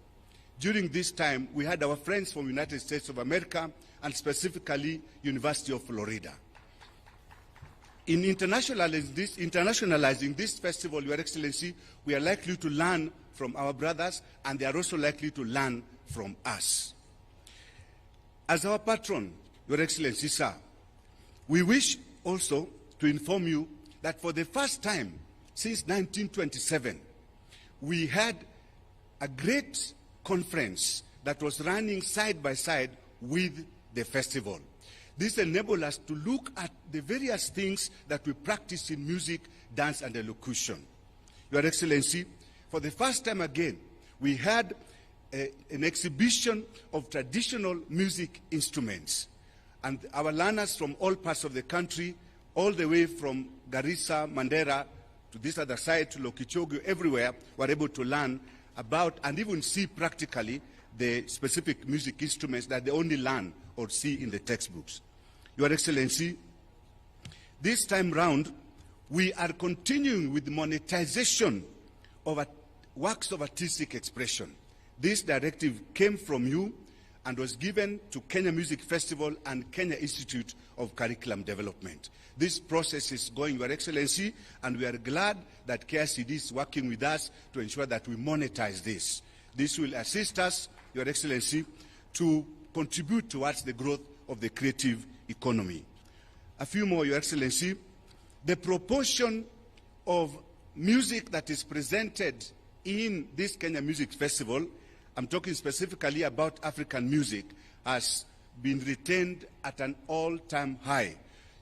Speaker 12: During this time, we had our friends from the United States of America and specifically University of Florida. In internationalizing this festival, Your Excellency, we are likely to learn from our brothers, and they are also likely to learn from us. As our patron, Your Excellency, sir, we wish also to inform you that for the first time since 1927, we had a great conference that was running side by side with the festival. This enabled us to look at the various things that we practice in music, dance, and elocution. Your Excellency, for the first time again, we had an exhibition of traditional music instruments. And our learners from all parts of the country, all the way from Garissa, Mandera, to this other side, to Lokichogo, everywhere, were able to learn about and even see practically the specific music instruments that they only learn or see in the textbooks. Your Excellency, this time round, we are continuing with the monetization of works of artistic expression. This directive came from you and was given to Kenya Music Festival and Kenya Institute of Curriculum Development. This process is going, Your Excellency, and we are glad that KICD is working with us to ensure that we monetize this. This will assist us, Your Excellency, to contribute towards the growth of the creative economy. A few more, Your Excellency. The proportion of music that is presented in this Kenya Music Festival, I'm talking specifically about African music, has been retained at an all-time high.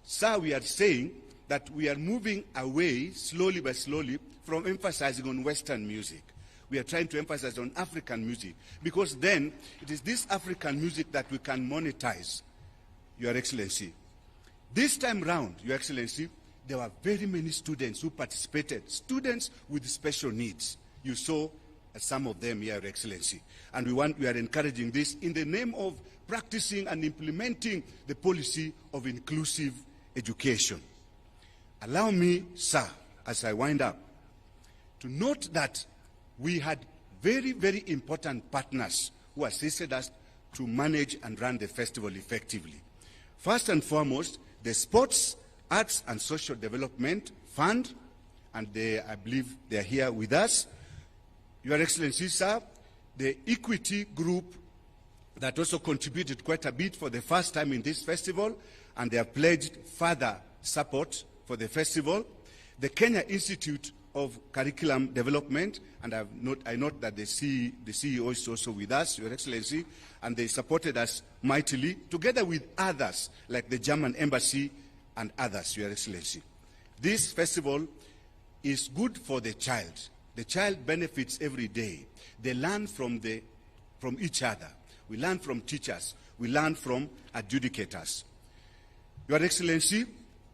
Speaker 12: Sir, we are saying that we are moving away, slowly by slowly, from emphasizing on Western music. We are trying to emphasize on African music, because then it is this African music that we can monetize, Your Excellency. This time round, Your Excellency, there were very many students who participated, students with special needs. You saw some of them here, Your Excellency. And we are encouraging this in the name of practicing and implementing the policy of inclusive education. Allow me, sir, as I wind up, to note that we had very, very important partners who assisted us to manage and run the festival effectively. First and foremost, the Sports, Arts and Social Development Fund, and I believe they are here with us. Your Excellency, sir, the Equity Group that also contributed quite a bit for the first time in this festival, and they have pledged further support for the festival. the Kenya Institute of Curriculum Development, and I note that the CEO is also with us, Your Excellency, and they supported us mightily, together with others, like the German Embassy and others, Your Excellency. This festival is good for the child. The child benefits every day. They learn from each other. We learn from teachers. We learn from adjudicators. Your Excellency,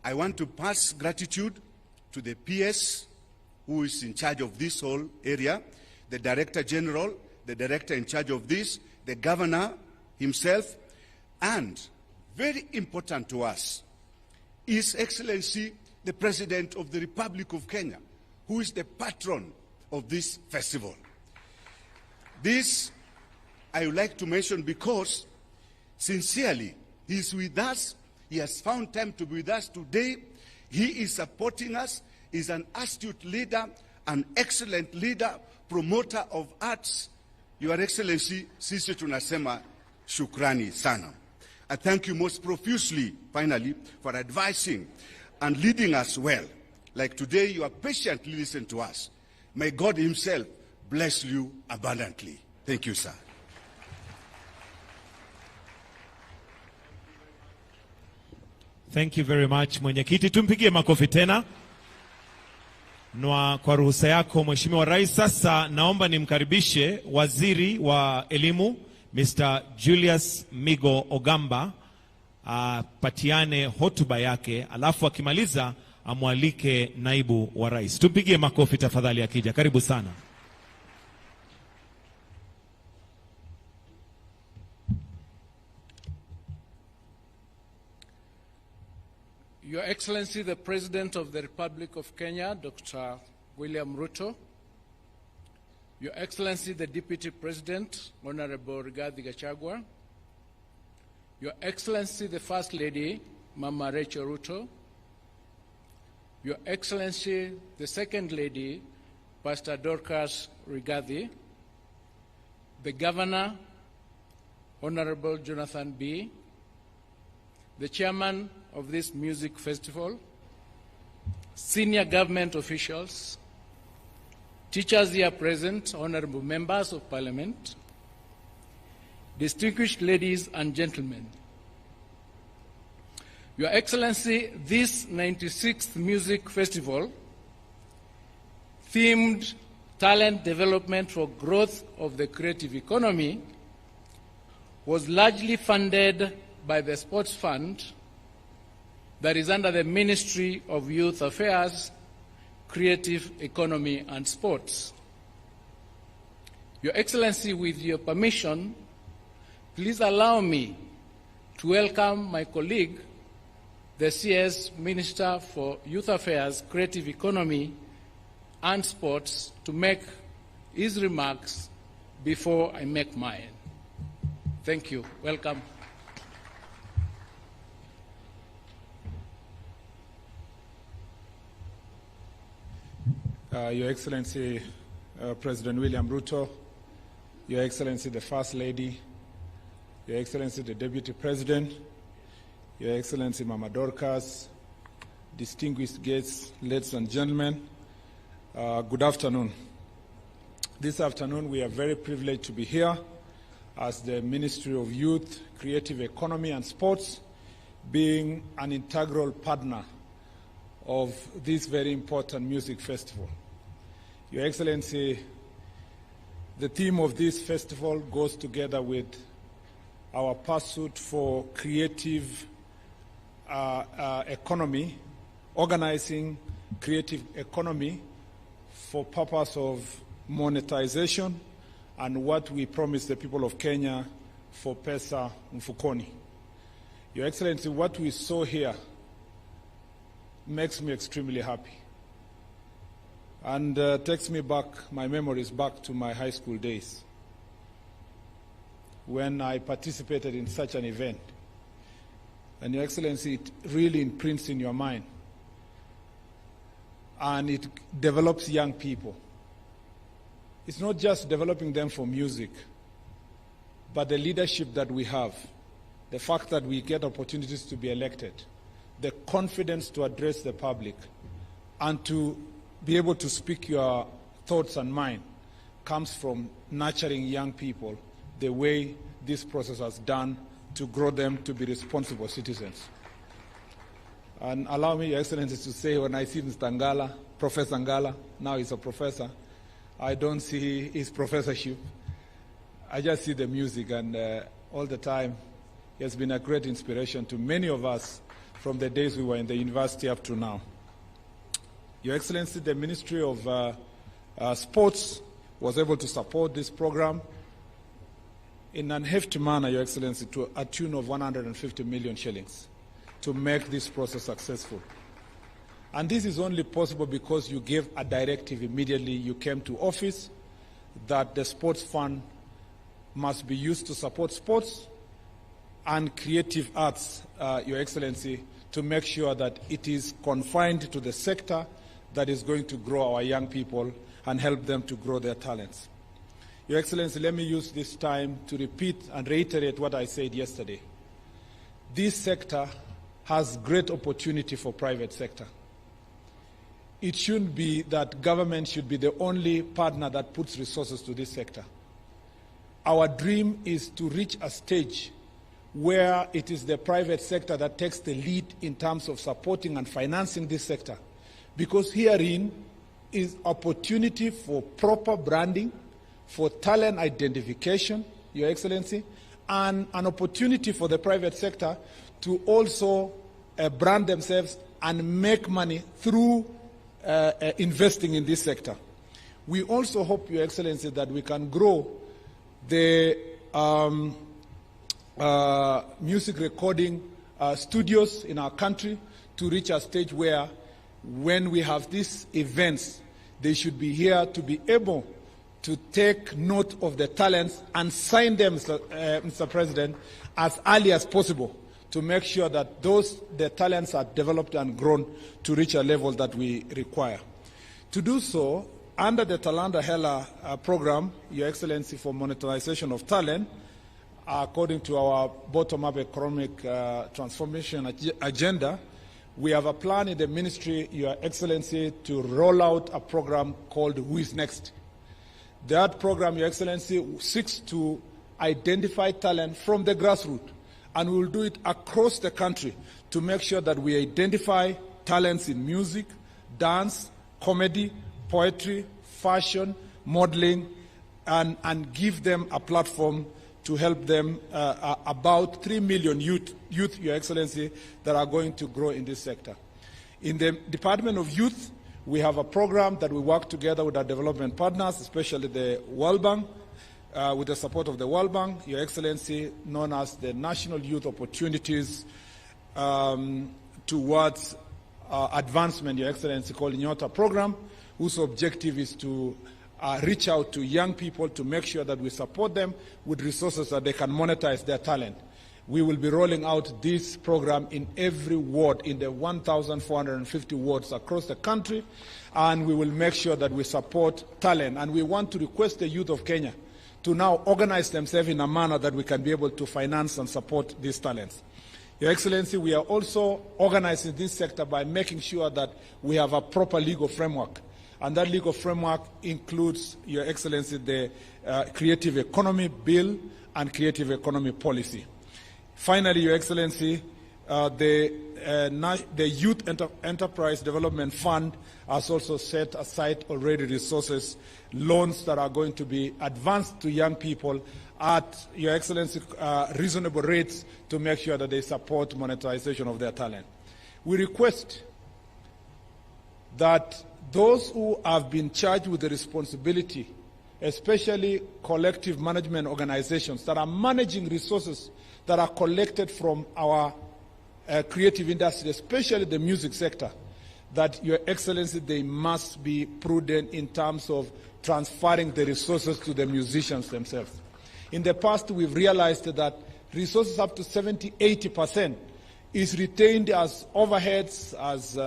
Speaker 12: I want to pass gratitude to the PS who is in charge of this whole area, the Director General, the Director in charge of this, the Governor himself, and very important to us, His Excellency, the President of the Republic of Kenya, who is the patron of this festival. This I would like to mention because, sincerely, he is with us. He has found time to be with us today. He is supporting us. He is an astute leader, an excellent leader, promoter of arts. Your Excellency, sisi tunasema shukrani sana. I thank you most profusely, finally, for advising and leading us well. Like today, you have patiently listened to us. May God himself bless you abundantly. Thank you, sir.
Speaker 11: Thank you very much, Mwenyekiti. Tumpigie makofi tena. Na kwa ruhusa yako, Mheshimiwa Rais, sasa naomba nimkaribishe Waziri wa Elimu, Mr. Julius Migo Ogamba, patiane hotuba yake, alafu akimaliza amwalike naibu wa rais. Tumpigie makofi tafadhali akija. Karibu sana.
Speaker 13: Your Excellency, the President of the Republic of Kenya, Dr. William Ruto, Your Excellency, the Deputy President, Honorable Rigathi Gachagua, Your Excellency, the First Lady, Mama Rachel Ruto, Your Excellency, the Second Lady, Pastor Dorcas Rigathi, the Governor, Honorable Jonathan B., the Chairman of this music festival, senior government officials, teachers here present, honorable members of Parliament, distinguished ladies and gentlemen. Your Excellency, this 96th Music Festival, themed Talent Development for Growth of the Creative Economy, was largely funded by the Sports Fund that is under the Ministry of Youth Affairs, Creative Economy and Sports. Your Excellency, with your permission, please allow me to welcome my colleague, the CS Minister for Youth Affairs, Creative Economy and Sports, to make his remarks before I make mine. Thank you. Welcome.
Speaker 14: Your Excellency, President William Ruto, Your Excellency, the First Lady, Your Excellency, the Deputy President, Your Excellency, Mama Dorcas, distinguished guests, ladies and gentlemen, good afternoon. This afternoon, we are very privileged to be here as the Ministry of Youth, Creative Economy and Sports, being an integral partner of this very important music festival. Your Excellency, the theme of this festival goes together with our pursuit for creative economy, organizing creative economy for purpose of monetization and what we promise the people of Kenya for Pesa Mfukoni. Your Excellency, what we saw here makes me extremely happy and takes me back, my memories back to my high school days when I participated in such an event. And Your Excellency, it really imprints in your mind and it develops young people. It's not just developing them for music, but the leadership that we have, the fact that we get opportunities to be elected, the confidence to address the public, and to be able to speak your thoughts and mind comes from nurturing young people the way this process has done to grow them to be responsible citizens. And allow me, Your Excellency, to say when I see Mr. Ngala, Professor Ngala, now he's a professor, I don't see his professorship. I just see the music, and all the time he has been a great inspiration to many of us from the days we were in the university up to now. Your Excellency, the Ministry of Sports was able to support this program in an hefty manner, Your Excellency, to a tune of 150 million shillings to make this process successful. And this is only possible because you gave a directive immediately you came to office that the sports fund must be used to support sports and creative arts, Your Excellency, to make sure that it is confined to the sector that is going to grow our young people and help them to grow their talents. Your Excellency, let me use this time to repeat and reiterate what I said yesterday. This sector has great opportunity for private sector. It shouldn't be that government should be the only partner that puts resources to this sector. Our dream is to reach a stage where it is the private sector that takes the lead in terms of supporting and financing this sector. Because herein is opportunity for proper branding, for talent identification, Your Excellency, and an opportunity for the private sector to also brand themselves and make money through investing in this sector. We also hope, Your Excellency, that we can grow the music recording studios in our country to reach a stage where when we have these events, they should be here to be able to take note of the talents and sign them, Mr. President, as early as possible to make sure that the talents are developed and grown to reach a level that we require. To do so, under the Talanta Hela program, Your Excellency, for monetization of talent, according to our bottom-up economic transformation agenda, we have a plan in the ministry, Your Excellency, to roll out a program called Who is Next? That program, Your Excellency, seeks to identify talent from the grassroots, and we will do it across the country to make sure that we identify talents in music, dance, comedy, poetry, fashion, modeling, and give them a platform to help them, about 3 million youth, Your Excellency, that are going to grow in this sector. In the Department of Youth, we have a program that we work together with our development partners, especially the World Bank, with the support of the World Bank, Your Excellency, known as the National Youth Opportunities towards Advancement, Your Excellency, called Nyota program, whose objective is to reach out to young people to make sure that we support them with resources that they can monetize their talent. We will be rolling out this program in every ward, in the 1,450 wards across the country, and we will make sure that we support talent. And we want to request the youth of Kenya to now organize themselves in a manner that we can be able to finance and support these talents. Your Excellency, we are also organizing this sector by making sure that we have a proper legal framework. And that legal framework includes, Your Excellency, the Creative Economy Bill and Creative Economy Policy. Finally, Your Excellency, the Youth Enterprise Development Fund has also set aside already resources, loans that are going to be advanced to young people at, Your Excellency, reasonable rates to make sure that they support monetization of their talent. We request that those who have been charged with the responsibility, especially collective management organizations that are managing resources that are collected from our creative industry, especially the music sector, that, Your Excellency, they must be prudent in terms of transferring the resources to the musicians themselves. In the past, we've realized that resources up to 70–80% is retained as overheads, as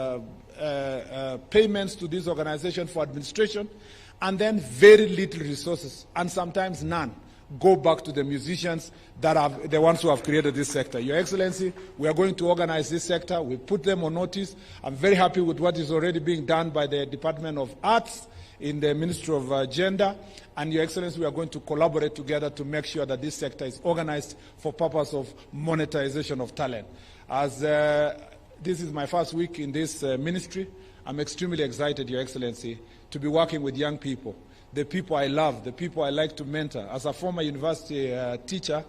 Speaker 14: payments to these organizations for administration, and then very little resources, and sometimes none, go back to the musicians that are the ones who have created this sector. Your Excellency, we are going to organize this sector. We put them on notice. I'm very happy with what is already being done by the Department of Arts in the Ministry of Gender. And Your Excellency, we are going to collaborate together to make sure that this sector is organized for purpose of monetization of talent. As this is my first week in this ministry, I'm extremely excited, Your Excellency, to be working with young people, the people I love, the people I like to mentor. As a former university teacher,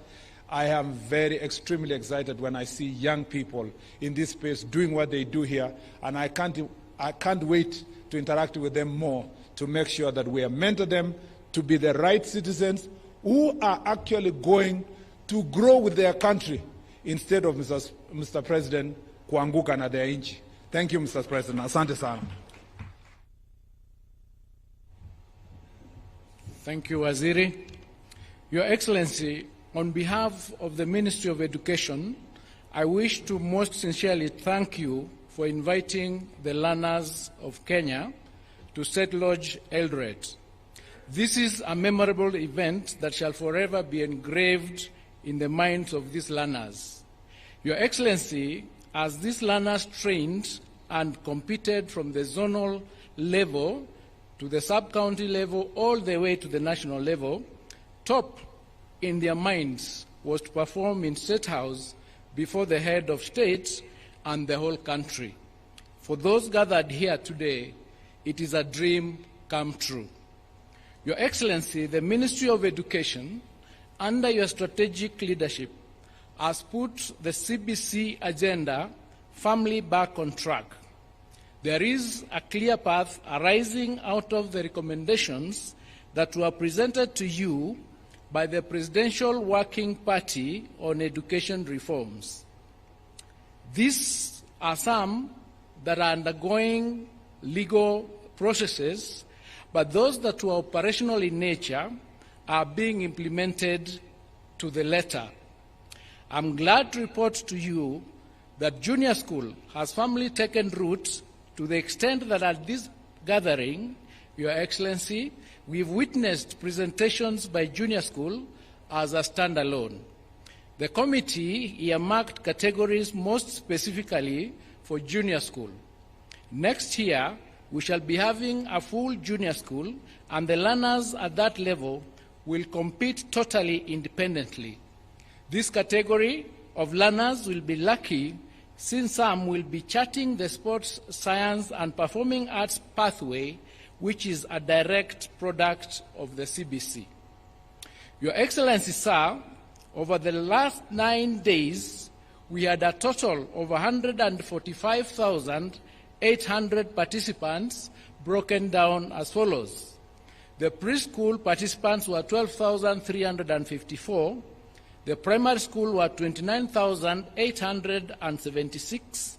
Speaker 14: I am extremely excited when I see young people in this space doing what they do here, and I can't wait to interact with them more to make sure that we mentor them to be the right citizens who are actually going to grow with their country instead of, Mr. President, kuanguka na their inchi. Thank you, Mr. President. Asante sana.
Speaker 13: Thank you, Waziri. Your Excellency, on behalf of the Ministry of Education, I wish to most sincerely thank you for inviting the learners of Kenya to State Lodge Eldoret. This is a memorable event that shall forever be engraved in the minds of these learners. Your Excellency, as these learners trained and competed from the zonal level to the sub-county level, all the way to the national level, top in their minds was to perform in State House before the head of state and the whole country. For those gathered here today, it is a dream come true. Your Excellency, the Ministry of Education, under your strategic leadership, has put the CBC agenda firmly back on track. There is a clear path arising out of the recommendations that were presented to you by the Presidential Working Party on Education Reforms. These are some that are undergoing legal processes, but those that were operational in nature are being implemented to the letter. I'm glad to report to you that junior school has firmly taken root to the extent that at this gathering, Your Excellency, we've witnessed presentations by junior school as a standalone. The committee earmarked categories most specifically for junior school. Next year, we shall be having a full junior school, and the learners at that level will compete totally independently. This category of learners will be lucky since some will be charting the sports science and performing arts pathway, which is a direct product of the CBC. Your Excellency, sir, over the last 9 days, we had a total of 145,800 participants, broken down as follows. The preschool participants were 12,354. The primary school were 29,876.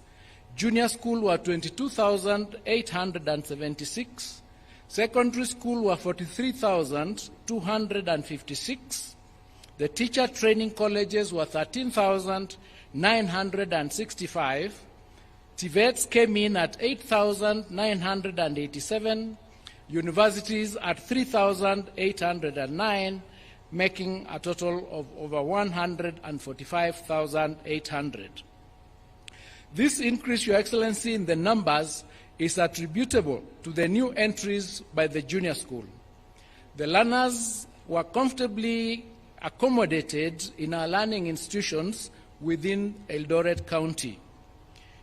Speaker 13: Junior school were 22,876. Secondary school were 43,256. The teacher training colleges were 13,965. TVETs came in at 8,987. Universities at 3,809, making a total of over 145,800. This increase, Your Excellency, in the numbers is attributable to the new entries by the junior school. The learners were comfortably accommodated in our learning institutions within Eldoret County.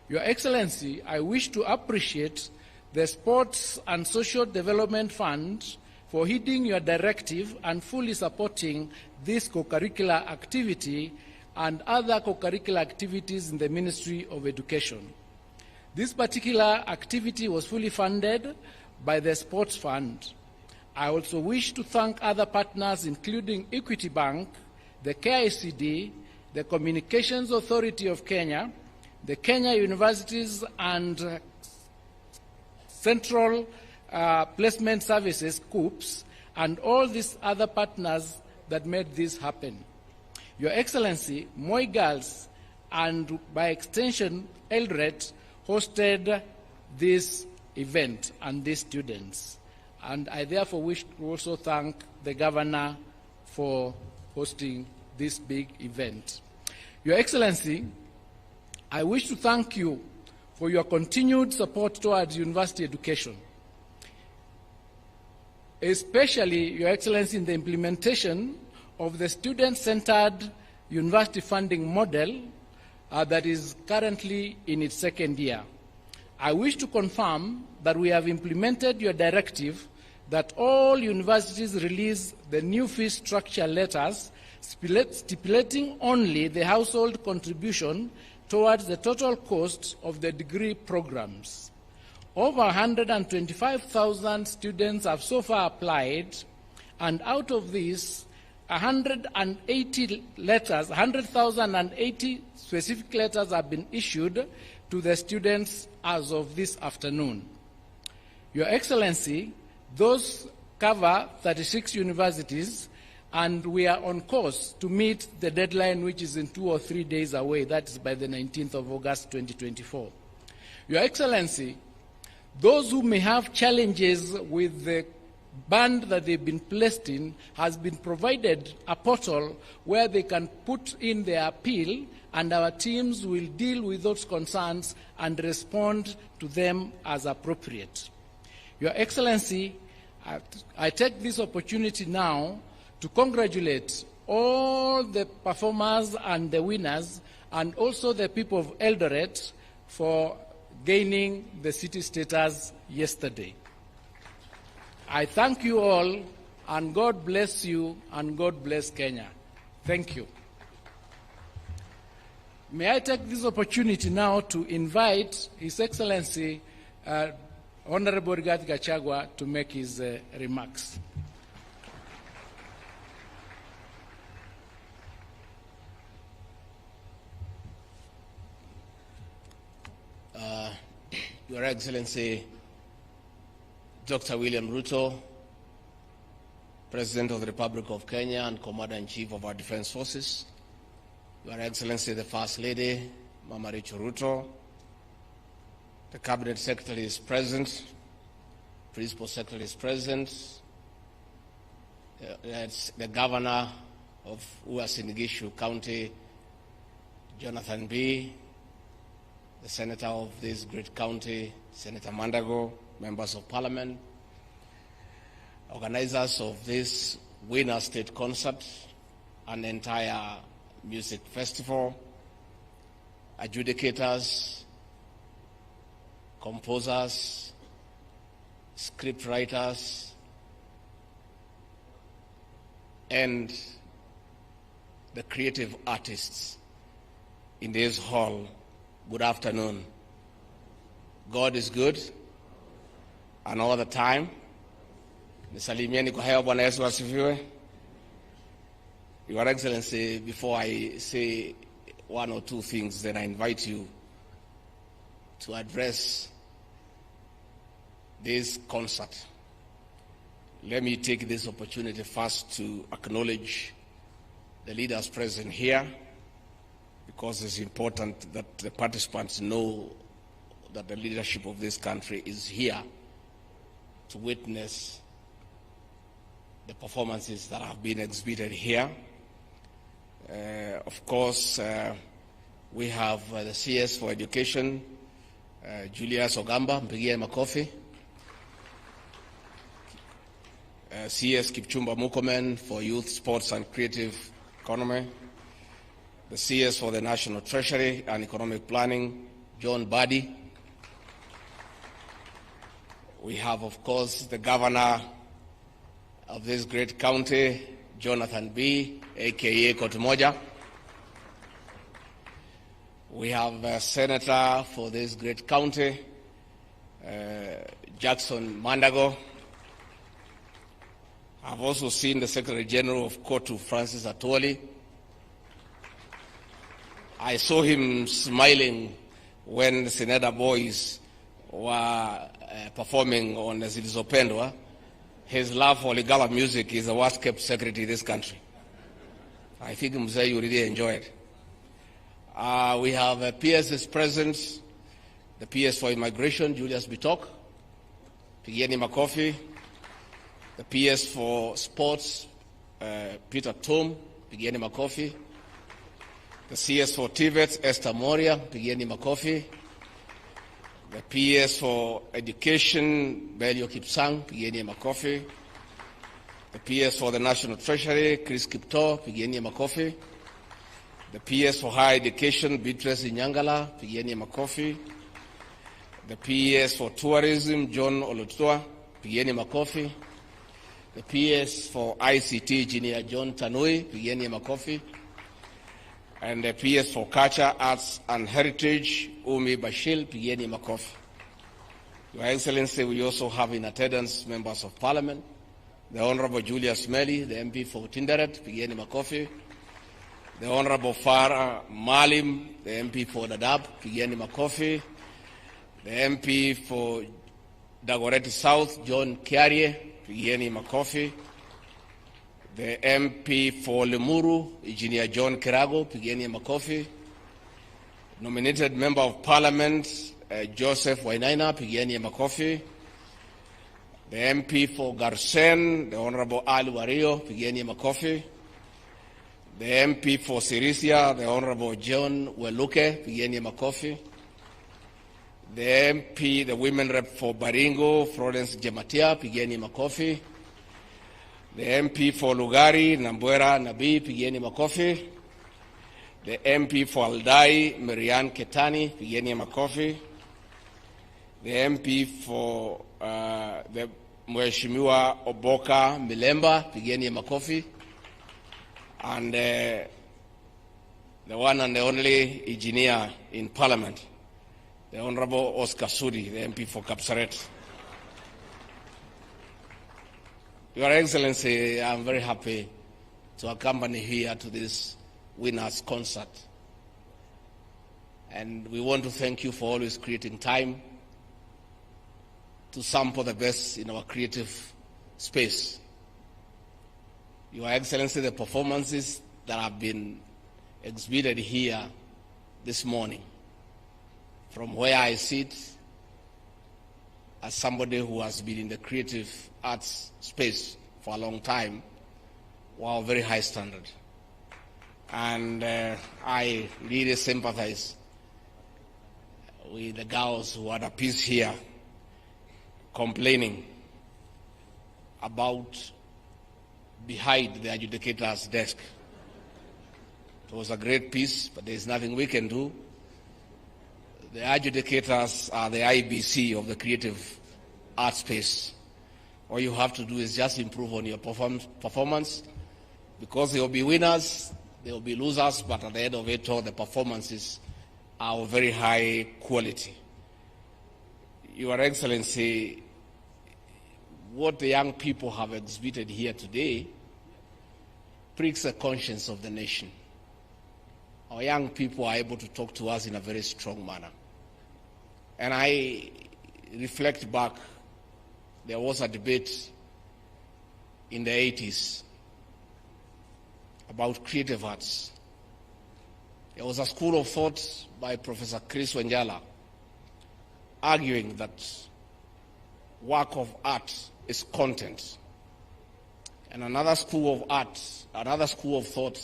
Speaker 13: Your Excellency, I wish to appreciate the Sports and Social Development Fund for heeding your directive and fully supporting this co-curricular activity and other co-curricular activities in the Ministry of Education. This particular activity was fully funded by the Sports Fund. I also wish to thank other partners, including Equity Bank, the KICD, the Communications Authority of Kenya, the Kenya Universities and Central Placement Services, COOPS, and all these other partners that made this happen. Your Excellency, Moi Girls, and by extension, Eldoret, hosted this event and these students. And I therefore wish to also thank the Governor for hosting this big event. Your Excellency, I wish to thank you for your continued support towards university education, especially, Your Excellency, in the implementation of the student-centered university funding model that is currently in its second year. I wish to confirm that we have implemented your directive that all universities release the new fee structure letters stipulating only the household contribution towards the total cost of the degree programs. Over 125,000 students have so far applied, and out of these, 100,080 specific letters have been issued to the students as of this afternoon. Your Excellency, those cover 36 universities, and we are on course to meet the deadline, which is in 2 or 3 days away. That is by the 19th of August, 2024. Your Excellency, those who may have challenges with the band that they've been placed in has been provided a portal where they can put in their appeal, and our teams will deal with those concerns and respond to them as appropriate. Your Excellency, I take this opportunity now to congratulate all the performers and the winners, and also the people of Eldoret for gaining the city status yesterday. I thank you all, and God bless you, and God bless Kenya. Thank you. May I take this opportunity now to invite His Excellency Honorable Rigathi Gachagua to make his remarks.
Speaker 15: Your Excellency, Dr. William Ruto, President of the Republic of Kenya and Commander-in-Chief of our Defense Forces, Your Excellency, the First Lady, Mama Rachel Ruto, the Cabinet Secretary is present, Principal Secretary is present, the Governor of Uasin Gishu County, Jonathan B., the Senator of this great county, Senator Mandago, Members of Parliament, organizers of this Winner State Concert, an entire music festival, adjudicators, composers, script writers, and the creative artists in this hall. Good afternoon. God is good, and all the time. Nisalimieni kwa hewa. Bwana Yesu asifiwe. Your Excellency, before I say one or two things, then I invite you to address this concert. Let me take this opportunity first to acknowledge the leaders present here, because it's important that the participants know that the leadership of this country is here to witness the performances that have been exhibited here. Of course, we have the CS for Education, Julius Ogamba, mpigie makofi. CS Kipchumba Murkomen for Youth, Sports and Creative Economy. The CS for the National Treasury and Economic Planning, John Buddy. We have, of course, the Governor of this great county, Jonathan B., a.k.a. Kotumoja. We have a Senator for this great county, Jackson Mandago. I've also seen the Secretary General of Kotu, Francis Atwoli. I saw him smiling when the Senator boys were performing on Zilizopendwa. His love for Ligala music is the worst kept secret in this country. I think Mzee, you really enjoy it. We have PS's present, the PS for Immigration, Julius Bitok, Pigieni Makofi, the PS for Sports, Peter Tom, pigieni makofi. The CS for TVET, Esther Moria, pigieni makofi. The PS for Education, Belio Kipsang, pigieni makofi. The PS for the National Treasury, Chris Kipto, pigieni makofi. The PS for Higher Education, Beatrice Nyangala, pigieni makofi. The PS for Tourism, John Olutua, pigieni makofi. The PS for ICT, Engineer John Tanui, pigieni makofi. And the PS for Culture, Arts and Heritage, Umi Bashil, pigieni makofi. Your Excellency, we also have in attendance members of Parliament, the Honorable Julius Meli, the MP for Tinderet, pigieni makofi. The Honorable Farah Malim, the MP for Dadaab, pigieni makofi. The MP for Dagoretti South, John Kiarie, pigieni makofi. The MP for Lemuru, Engineer John Kirago, pigieni makofi. Nominated Member of Parliament, Joseph Wainaina, pigieni makofi. The MP for Garsen, the Honorable Ali Wario, pigieni makofi. The MP for Sirisia, the Honorable John Weluke, pigieni makofi. The MP, the Women Rep for Baringo, Florence Jematia, pigieni makofi. The MP for Lugari, Nambwera Nabi, pigieni makofi. The MP for Aldai, Marianne Ketani, pigieni makofi. The MP for the Mheshimiwa Oboka Milemba, pigieni makofi. And the one and the only engineer in Parliament, the Honorable Oscar Sudi, the MP for Kapsaret. Your Excellency, I'm very happy to accompany here to this winners concert. And we want to thank you for always creating time to sample the best in our creative space. Your Excellency, the performances that have been exhibited here this morning, from where I sit as somebody who has been in the creative arts space for a long time, were very high standard. And I really sympathize with the girls who had a piece here complaining about behind the adjudicator's desk. It was a great piece, but there is nothing we can do. The adjudicators are the IBC of the creative art space. All you have to do is just improve on your performance, because there will be winners, there will be losers, but at the end of it all, the performances are of very high quality. Your Excellency, what the young people have exhibited here today pricks the conscience of the nation. Our young people are able to talk to us in a very strong manner. And I reflect back, there was a debate in the 80s about creative arts. There was a school of thought by Professor Chris Wenjala arguing that work of art is content. And another school of thought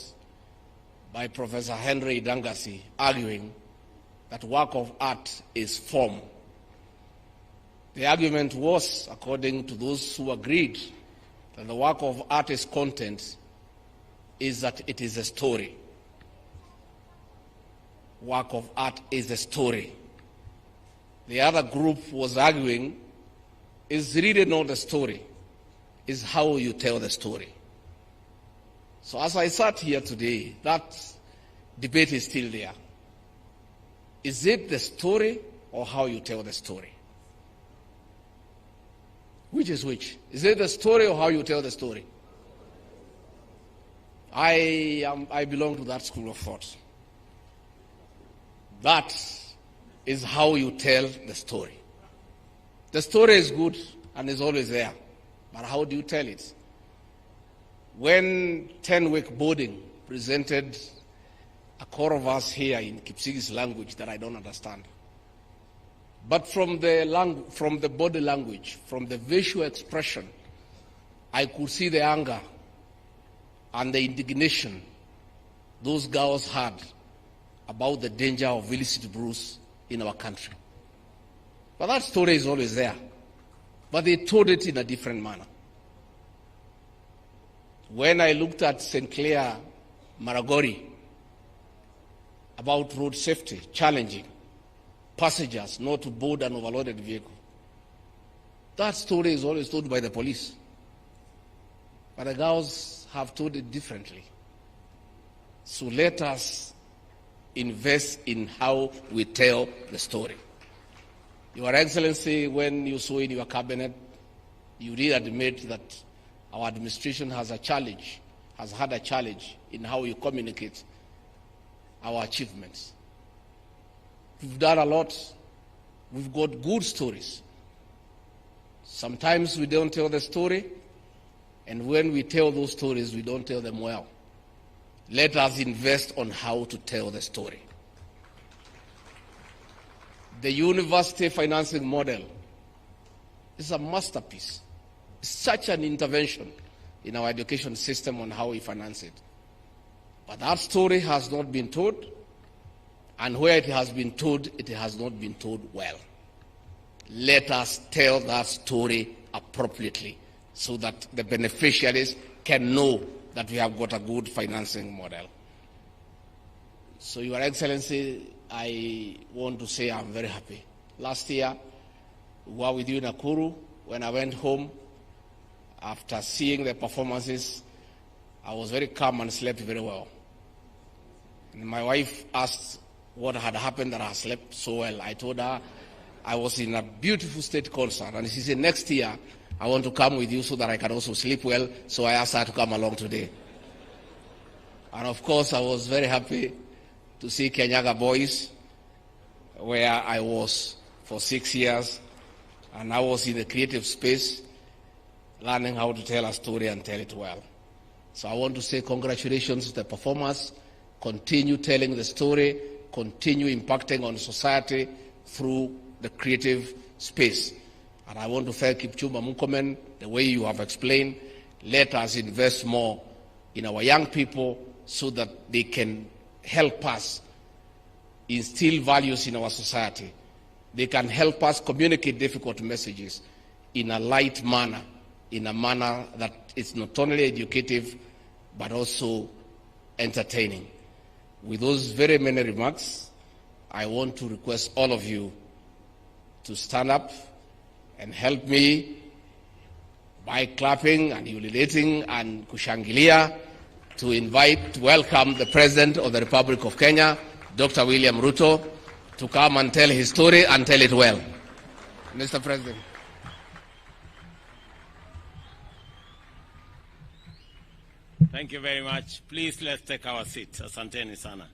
Speaker 15: by Professor Henry Dangasi arguing that work of art is form. The argument was, according to those who agreed that the work of art is content, is that it is a story. Work of art is a story. The other group was arguing, is really not a story, is how you tell the story. So as I sat here today, that debate is still there. Is it the story or how you tell the story? Which is which? Is it the story or how you tell the story? I belong to that school of thought. That is how you tell the story. The story is good and is always there, but how do you tell it? When 10-week boarding presented a core of us here in Kipsigis language that I don't understand, but from the body language, from the visual expression, I could see the anger and the indignation those girls had about the danger of illicit brews in our country. But that story is always there. But they told it in a different manner. When I looked at St. Clair Maragori about road safety, challenging passengers not to board an overloaded vehicle, that story is always told by the police. But the girls have told it differently. So let us invest in how we tell the story. Your Excellency, when you saw in your cabinet, you did admit that our administration has had a challenge in how we communicate our achievements. We've done a lot. We've got good stories. Sometimes we don't tell the story, and when we tell those stories, we don't tell them well. Let us invest on how to tell the story. The university financing model is a masterpiece. It's such an intervention in our education system on how we finance it. But that story has not been told, and where it has been told, it has not been told well. Let us tell that story appropriately so that the beneficiaries can know that we have got a good financing model. So, Your Excellency, I want to say I'm very happy. Last year, we were with you in Nakuru. When I went home, after seeing the performances, I was very calm and slept very well. And my wife asked what had happened that I slept so well. I told her I was in a beautiful state concert, and she said, next year, I want to come with you so that I can also sleep well, so I asked her to come along today. And of course, I was very happy to see Kenyaga Boys, where I was for 6 years, and I was in the creative space, learning how to tell a story and tell it well. So I want to say congratulations to the performers. Continue telling the story, continue impacting on society through the creative space. And I want to thank Kipchumba Murkomen, the way you have explained. Let us invest more in our young people so that they can help us instill values in our society. They can help us communicate difficult messages in a light manner, in a manner that is not only educative, but also entertaining. With those very many remarks, I want to request all of you to stand up and help me by clapping and ululating and kushangilia to welcome the President of the Republic of Kenya, Dr. William Ruto, to come and tell his story and tell it well. Mr. President.
Speaker 11: Thank you very much. Please, let's take our seats. Asanteni sana.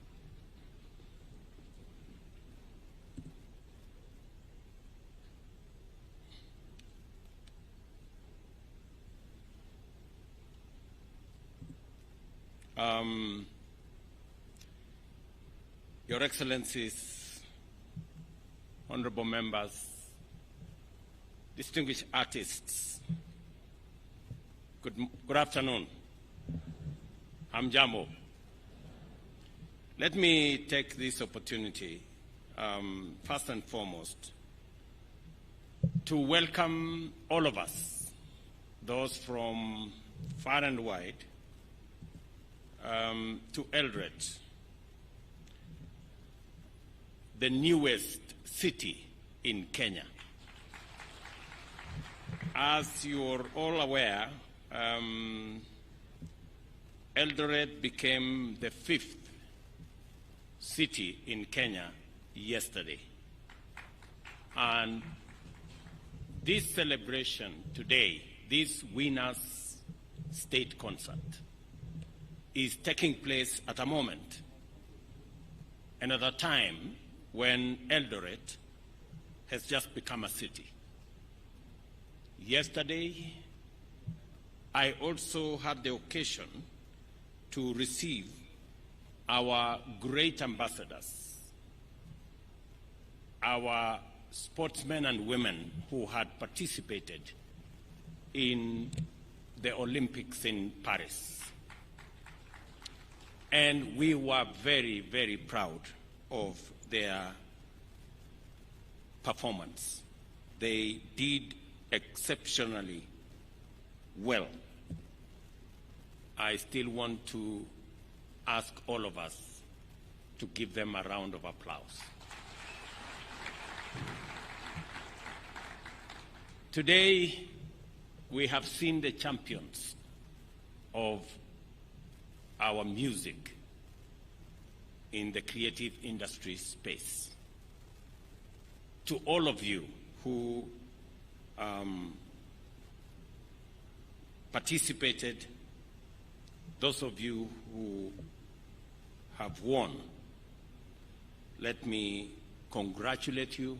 Speaker 11: Your Excellencies, honorable members, distinguished artists, good afternoon. I'm Jambo. Let me take this opportunity, first and foremost, to welcome all of us, those from far and wide, to Eldoret, the newest city in Kenya. As you're all aware, Eldoret became the 5th city in Kenya yesterday. And this celebration today, this Winners State Concert, is taking place at a moment and at a time when Eldoret has just become a city. Yesterday, I also had the occasion to receive our great ambassadors, our sportsmen and women who had participated in the Olympics in Paris.
Speaker 16: And we were very, very proud of their performance. They did exceptionally well. I still want to ask all of us to give them a round of applause. Today, we have seen the champions of our music in the creative industry space. To all of you who participated, those of you who have won, let me congratulate you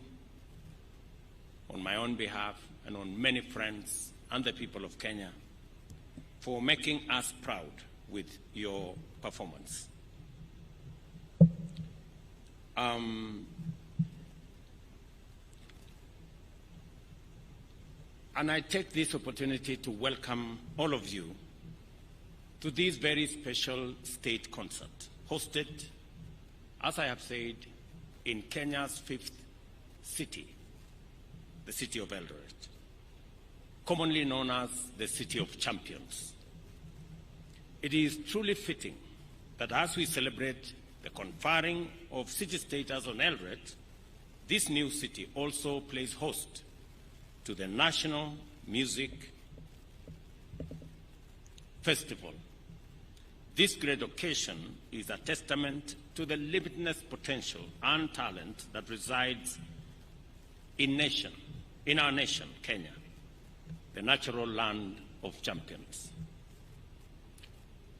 Speaker 16: on my own behalf and on many friends and the people of Kenya for making us proud with your performance. And I take this opportunity to welcome all of you to this very special state concert, hosted, as I have said, in Kenya's 5th city, the city of Eldoret, commonly known as the City of Champions. It is truly fitting that as we celebrate the conferring of city status on Eldoret, this new city also plays host to the National Music Festival. This great occasion is a testament to the limitless potential and talent that resides in our nation, Kenya, the natural land of champions.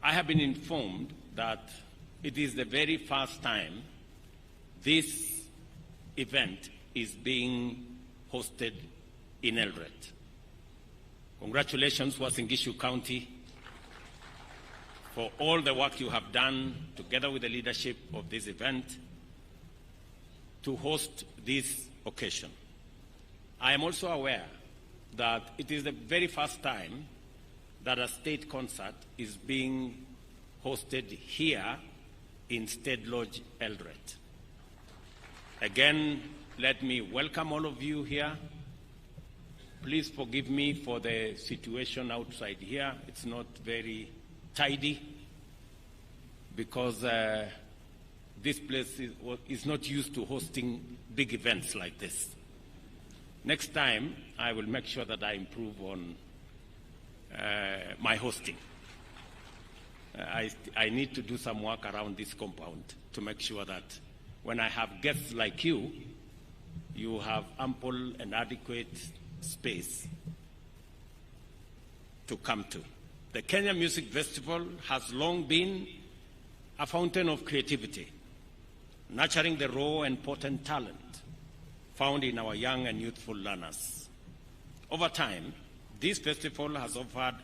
Speaker 16: I have been informed that it is the very first time this event is being hosted in Eldoret. Congratulations, Uasin Gishu County, for all the work you have done together with the leadership of this event to host this occasion. I am also aware that it is the very first time that a state concert is being hosted here in State Lodge, Eldoret. Again, let me welcome all of you here. Please forgive me for the situation outside here. It's not very tidy because this place is not used to hosting big events like this. Next time, I will make sure that I improve on my hosting. I need to do some work around this compound to make sure that when I have guests like you, you have ample and adequate space to come to. The Kenya Music Festival has long been a fountain of creativity, nurturing the raw and potent talent found in our young and youthful learners. Over time, this festival has offered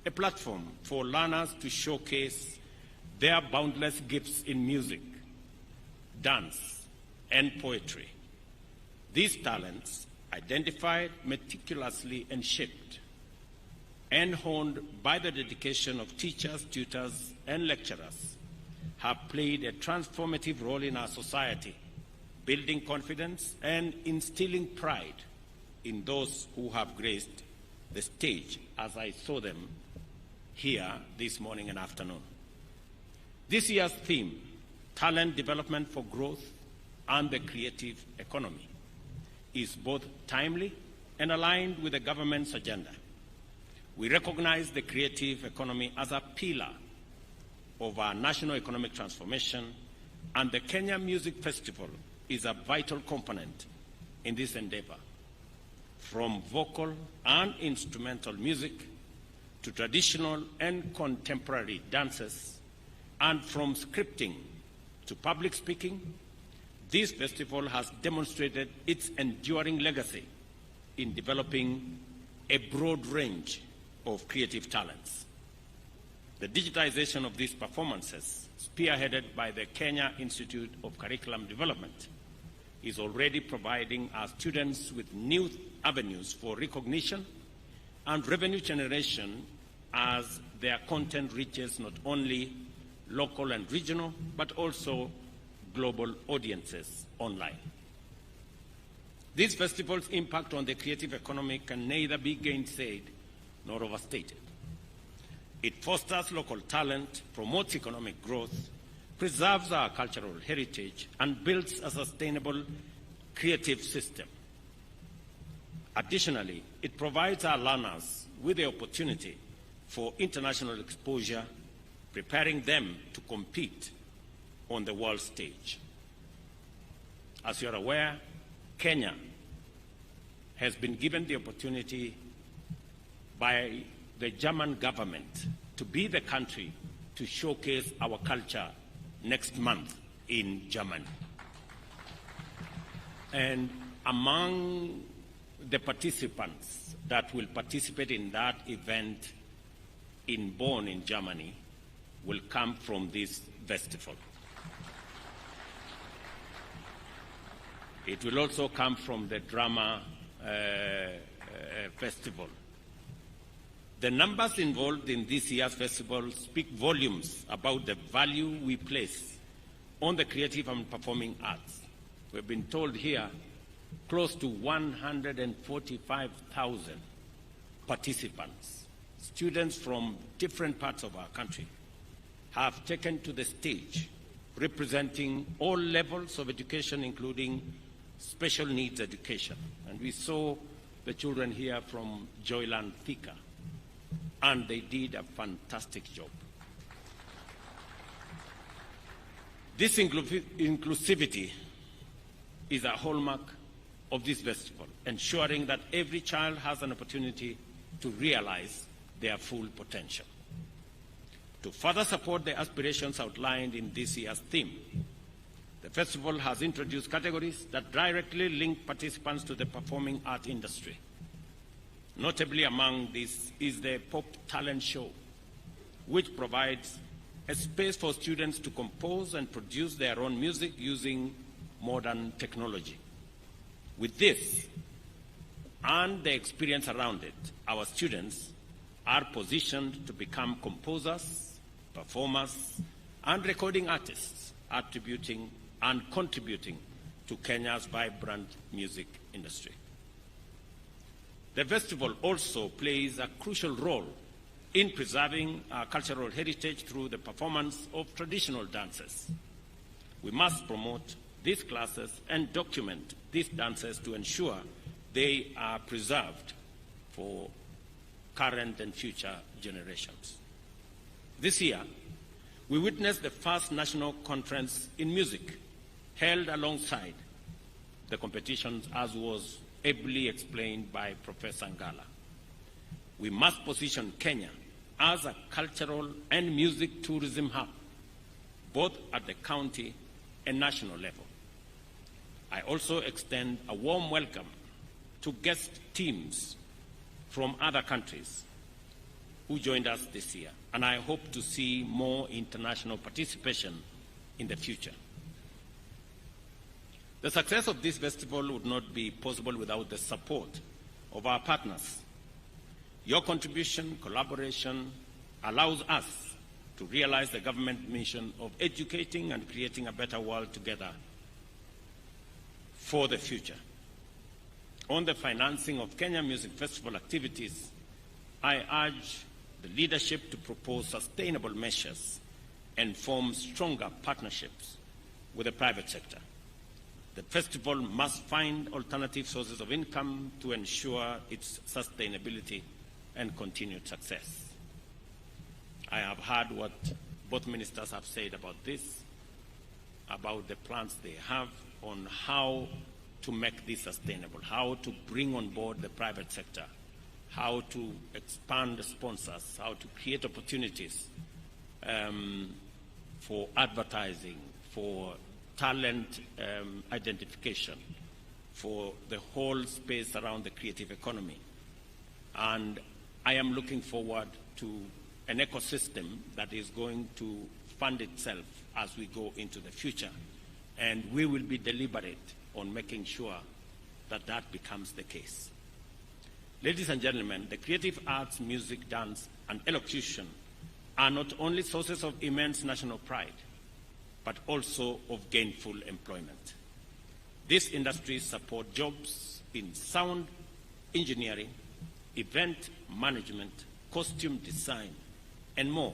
Speaker 16: a platform for learners to showcase their boundless gifts in music, dance, and poetry. These talents, identified meticulously and shaped and honed by the dedication of teachers, tutors, and lecturers, have played a transformative role in our society, building confidence and instilling pride in those who have graced the stage, as I saw them here this morning and afternoon. This year's theme, Talent Development for Growth and the Creative Economy, is both timely and aligned with the government's agenda. We recognize the creative economy as a pillar of our national economic transformation, and the Kenya Music Festival is a vital component in this endeavor. From vocal and instrumental music to traditional and contemporary dances, and from scripting to public speaking, this festival has demonstrated its enduring legacy in developing a broad range of creative talents. The digitization of these performances, spearheaded by the Kenya Institute of Curriculum Development, is already providing our students with new avenues for recognition and revenue generation as their content reaches not only local and regional, but also global audiences online. These festivals' impact on the creative economy can neither be gainsaid nor overstated. It fosters local talent, promotes economic growth, preserves our cultural heritage, and builds a sustainable creative system. Additionally, it provides our learners with the opportunity for international exposure, preparing them to compete on the world stage. As you are aware, Kenya has been given the opportunity by the German government to be the country to showcase our culture next month in Germany. And among the participants that will participate in that event in Bonn in Germany will come from this festival. It will also come from the drama festival. The numbers involved in this year's festival speak volumes about the value we place on the creative and performing arts. We've been told here close to 145,000 participants, students from different parts of our country, have taken to the stage representing all levels of education, including special needs education. And we saw the children here from Joyland Thika, and they did a fantastic job. This inclusivity is a hallmark of this festival, ensuring that every child has an opportunity to realize their full potential. To further support the aspirations outlined in this year's theme, the festival has introduced categories that directly link participants to the performing art industry. Notably among these is the Pop Talent Show, which provides a space for students to compose and produce their own music using modern technology. With this and the experience around it, our students are positioned to become composers, performers, and recording artists, attributing and contributing to Kenya's vibrant music industry. The festival also plays a crucial role in preserving our cultural heritage through the performance of traditional dances. We must promote these classes and document these dances to ensure they are preserved for current and future generations. This year, we witnessed the first national conference in music held alongside the competitions, as was ably explained by Professor Ngala. We must position Kenya as a cultural and music tourism hub, both at the county and national level. I also extend a warm welcome to guest teams from other countries who joined us this year, and I hope to see more international participation in the future. The success of this festival would not be possible without the support of our partners. Your contribution, collaboration, allows us to realize the government mission of educating and creating a better world together for the future. On the financing of Kenya Music Festival activities, I urge the leadership to propose sustainable measures and form stronger partnerships with the private sector. The festival must find alternative sources of income to ensure its sustainability and continued success. I have heard what both ministers have said about this, about the plans they have on how to make this sustainable, how to bring on board the private sector, how to expand the sponsors, how to create opportunities for advertising, for talent identification, for the whole space around the creative economy. And I am looking forward to an ecosystem that is going to fund itself as we go into the future. And we will be deliberate on making sure that that becomes the case. Ladies and gentlemen, the creative arts, music, dance, and elocution are not only sources of immense national pride, but also of gainful employment. These industries support jobs in sound engineering, event management, costume design, and more.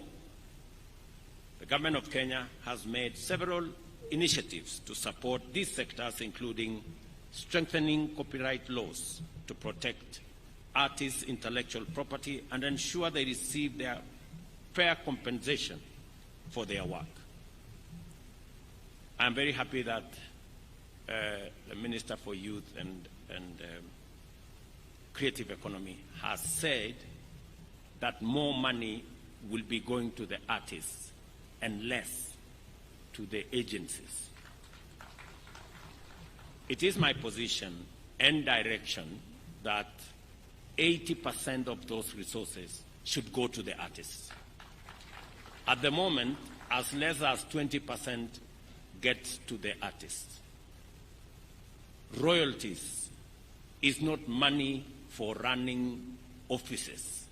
Speaker 16: The government of Kenya has made several initiatives to support these sectors, including strengthening copyright laws to protect artists' intellectual property and ensure they receive their fair compensation for their work. I'm very happy that the Minister for Youth and Creative Economy has said that more money will be going to the artists and less to the agencies. It is my position and direction that 80% of those resources should go to the artists. At the moment, as less as 20% gets to the artists. Royalties is not money for running offices.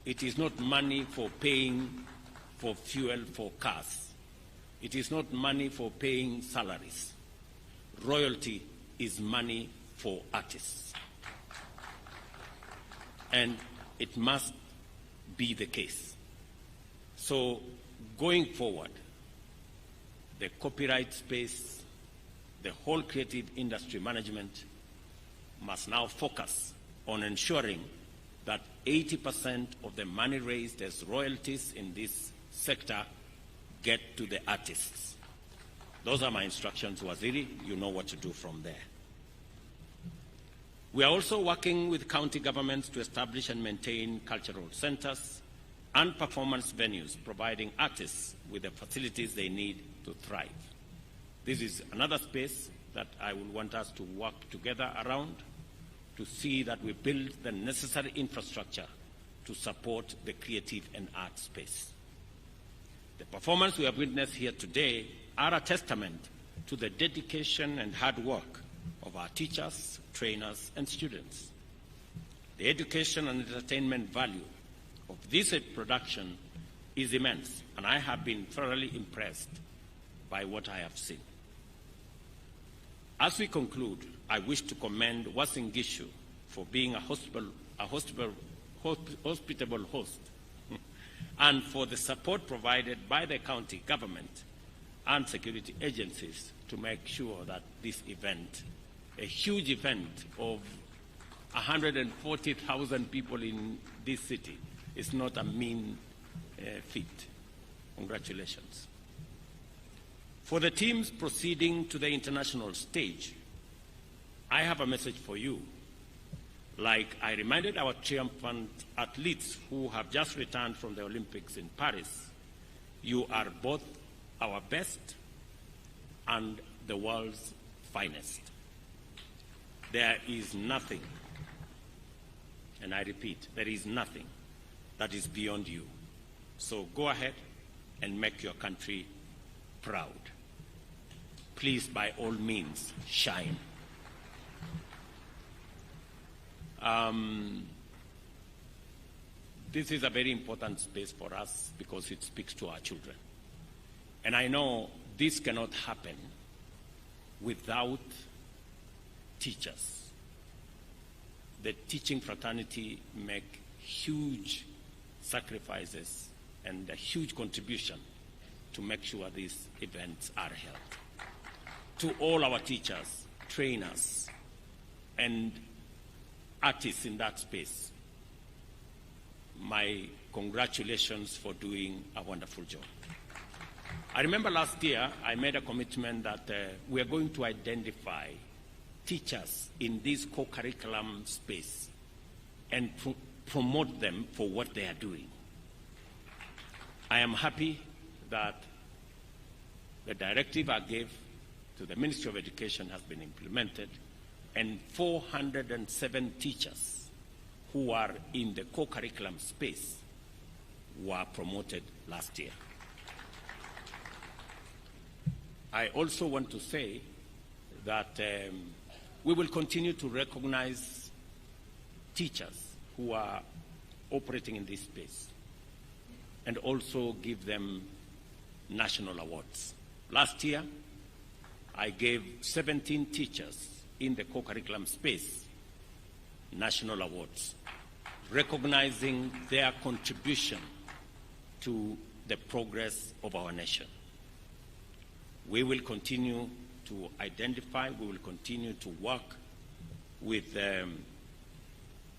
Speaker 16: It is not money for paying for fuel for cars. It is not money for paying salaries. Royalty is money for artists. And it must be the case. So going forward, the copyright space, the whole creative industry management must now focus on ensuring that 80% of the money raised as royalties in this sector get to the artists. Those are my instructions, Waziri. You know what to do from there. We are also working with county governments to establish and maintain cultural centers and performance venues, providing artists with the facilities they need to thrive. This is another space that I will want us to work together around to see that we build the necessary infrastructure to support the creative and art space. The performance we have witnessed here today are a testament to the dedication and hard work of our teachers, trainers, and students. The education and entertainment value of this production is immense, and I have been thoroughly impressed by what I have seen. As we conclude, I wish to commend Uasin Gishu for being a hospitable host and for the support provided by the county government and security agencies to make sure that this event, a huge event of 140,000 people in this city, is not a mean feat. Congratulations. For the teams proceeding to the international stage, I have a message for you. Like I reminded our triumphant athletes who have just returned from the Olympics in Paris, you are both our best and the world's finest. There is nothing, and I repeat, there is nothing that is beyond you. So go ahead and make your country proud. Please, by all means, shine. This is a very important space for us because it speaks to our children. And I know this cannot happen without teachers. The teaching fraternity make huge sacrifices and a huge contribution to make sure these events are held. To all our teachers, trainers, and artists in that space, my congratulations for doing a wonderful job. I remember last year I made a commitment that we are going to identify teachers in this co-curriculum space and promote them for what they are doing. I am happy that the directive I gave to the Ministry of Education has been implemented, and 407 teachers who are in the co-curriculum space were promoted last year. I also want to say that we will continue to recognize teachers who are operating in this space. and also give them national awards. Last year, I gave 17 teachers in the co-curriculum space national awards, recognizing their contribution to the progress of our nation. We will continue to identify, we will continue to work with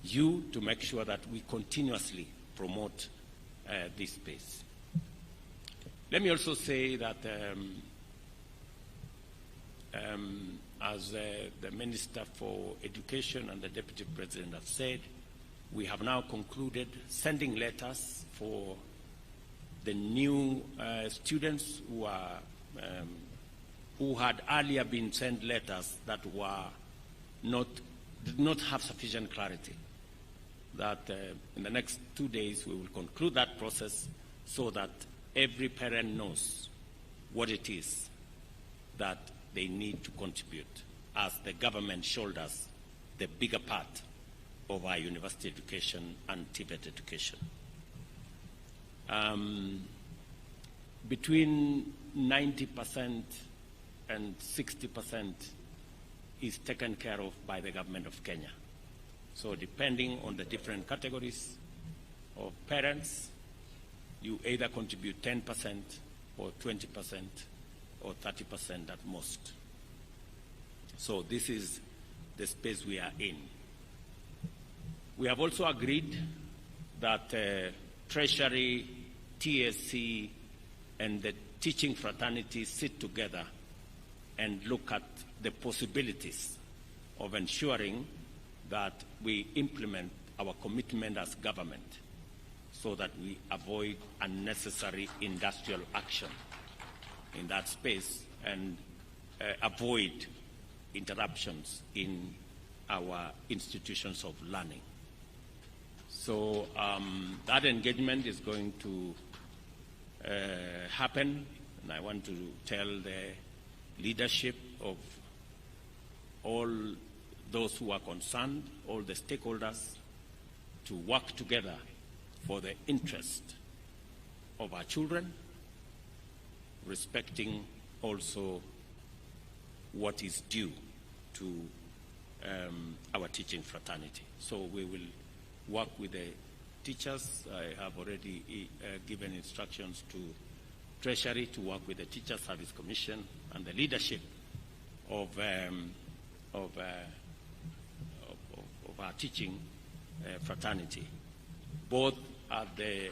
Speaker 16: you to make sure that we continuously promote this space. Let me also say that as the Minister for Education and the Deputy President have said, we have now concluded sending letters for the new students who had earlier been sent letters that did not have sufficient clarity. That in the next 2 days we will conclude that process so that every parent knows what it is that they need to contribute as the government shoulders the bigger part of our university education and TVET education. Between 90% and 60% is taken care of by the government of Kenya. So depending on the different categories of parents, you either contribute 10% or 20% or 30% at most. So this is the space we are in. We have also agreed that Treasury, TSC, and the teaching fraternity sit together and look at the possibilities of ensuring that we implement our commitment as government so that we avoid unnecessary industrial action in that space and avoid interruptions in our institutions of learning. So that engagement is going to happen, and I want to tell the leadership of all those who are concerned, all the stakeholders, to work together for the interest of our children, respecting also what is due to our teaching fraternity. So we will work with the teachers. I have already given instructions to Treasury to work with the Teacher Service Commission and the leadership of our teaching fraternity, both at the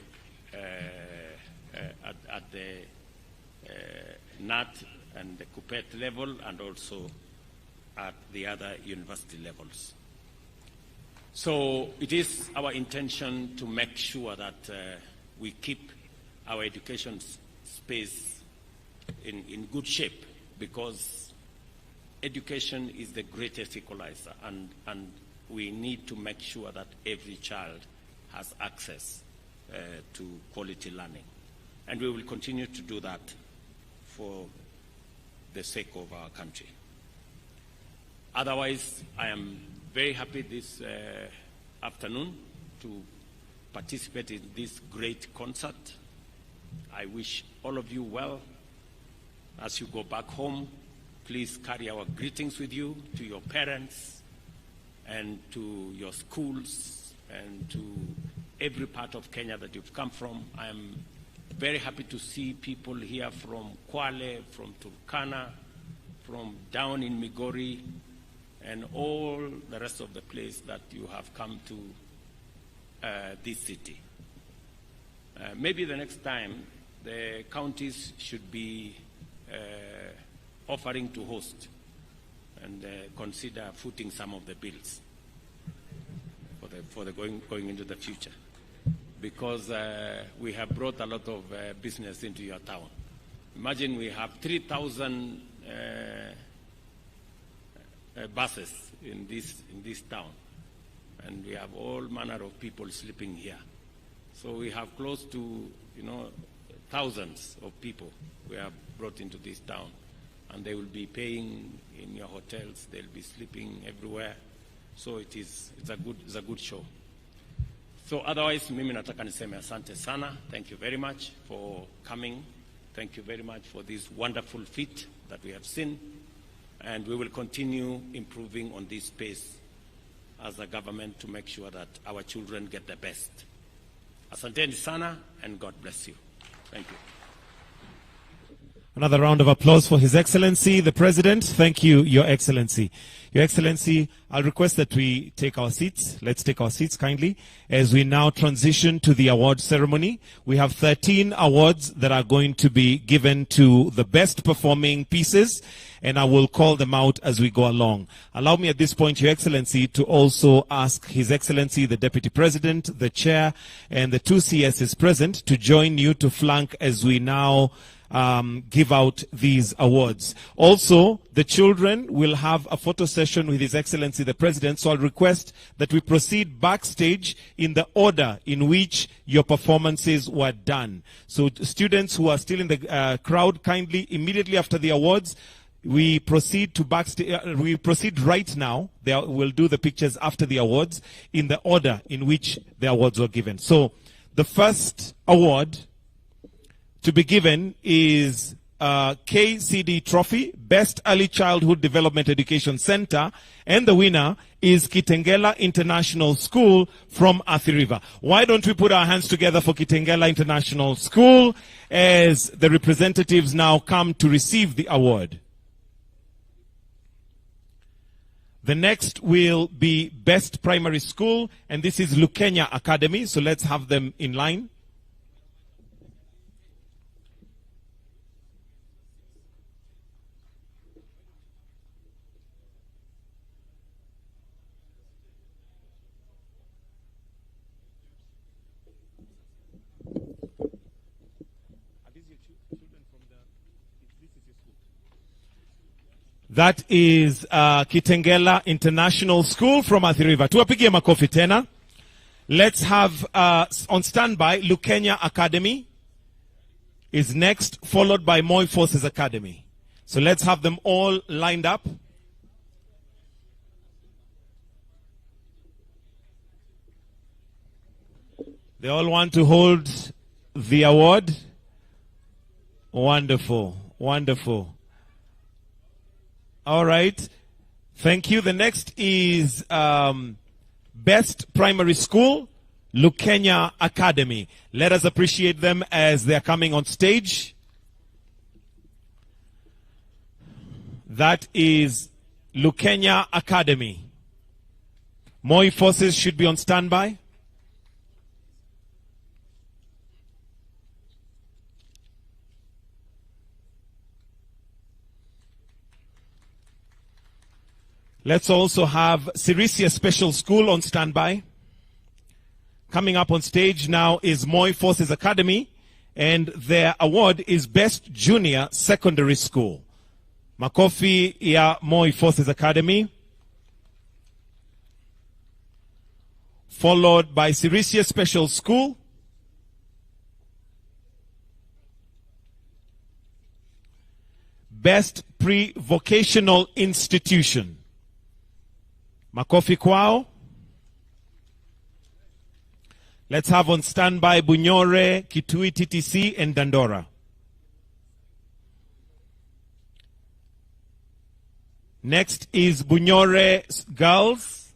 Speaker 16: NAT and the CUPET level and also at the other university levels. So it is our intention to make sure that we keep our education space in good shape, because education is the greatest equalizer, and we need to make sure that every child has access to quality learning. And we will continue to do that for the sake of our country. Otherwise, I am very happy this afternoon to participate in this great concert. I wish all of you well. As you go back home, please carry our greetings with you to your parents and to your schools and to every part of Kenya that you've come from. I am very happy to see people here from Kwale, from Turkana, from down in Migori, and all the rest of the place that you have come to this city. Maybe the next time the counties should be offering to host and consider footing some of the bills for the going into the future, because we have brought a lot of business into your town. Imagine we have 3,000 buses in this town, and we have all manner of people sleeping here. So we have close to thousands of people we have brought into this town, and they will be paying in your hotels. They'll be sleeping everywhere. So it's a good show. So otherwise, mimi nataka niseme asante sana. Thank you very much for coming. Thank you very much for this wonderful feat that we have seen. And we will continue improving on this space as a government to make sure that our children get the best. Asanteni sana, and God bless you. Thank you.
Speaker 11: Another round of applause for His Excellency, the President. Thank you, Your Excellency. Your Excellency, I'll request that we take our seats. Let's take our seats kindly as we now transition to the award ceremony. We have 13 awards that are going to be given to the best performing pieces, and I will call them out as we go along. Allow me at this point, Your Excellency, to also ask His Excellency, the Deputy President, the Chair, and the two CSs present to join you to flank as we now give out these awards. Also, the children will have a photo session with His Excellency the President, so I'll request that we proceed backstage in the order in which your performances were done. So students who are still in the crowd, kindly, immediately after the awards, we proceed to backstage. We proceed right now. We'll do the pictures after the awards in the order in which the awards were given. So the first award to be given is KCD Trophy, Best Early Childhood Development Education Center, and the winner is Kitengela International School from Athi River. Why don't we put our hands together for Kitengela International School as the representatives now come to receive the award. The next will be Best Primary School, and this is Lukenya Academy, so let's have them in line. That is Kitengela International School from Athi River. Tuwapigie makofi tena. Let's have on standby Lukenya Academy is next, followed by Moi Forces Academy. So let's have them all lined up. They all want to hold the award. Wonderful, wonderful. All right. Thank you. The next is Best Primary School, Lukenya Academy. Let us appreciate them as they are coming on stage. That is Lukenya Academy. Moi Forces should be on standby. Let's also have Sirisia Special School on standby. Coming up on stage now is Moi Forces Academy, and their award is Best Junior Secondary School. Makofi ya Moi Forces Academy. Followed by Sirisia Special School. Best Pre-Vocational Institution. Makofi kwao. Let's have on standby Bunyore, Kitui TTC, and Dandora. Next is Bunyore Girls,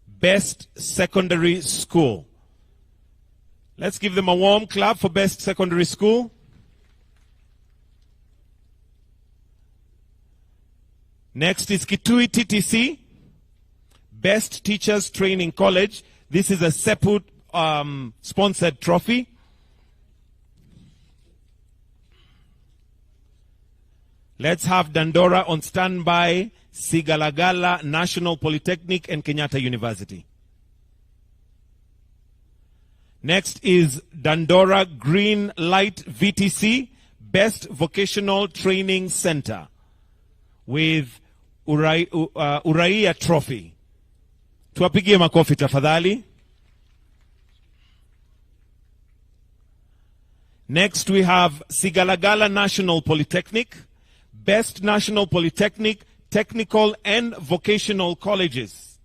Speaker 11: Best Secondary School. Let's give them a warm clap for Best Secondary School. Next is Kitui TTC, Best Teachers Training College. This is a SEPUT sponsored trophy. Let's have Dandora on standby, Sigalagala National Polytechnic and Kenyatta University. Next is Dandora Green Light VTC, Best Vocational Training Center with Uraia Trophy. Tuwapigie makofi tafadhali. Next we have Sigalagala National Polytechnic, Best National Polytechnic, Technical and Vocational Colleges.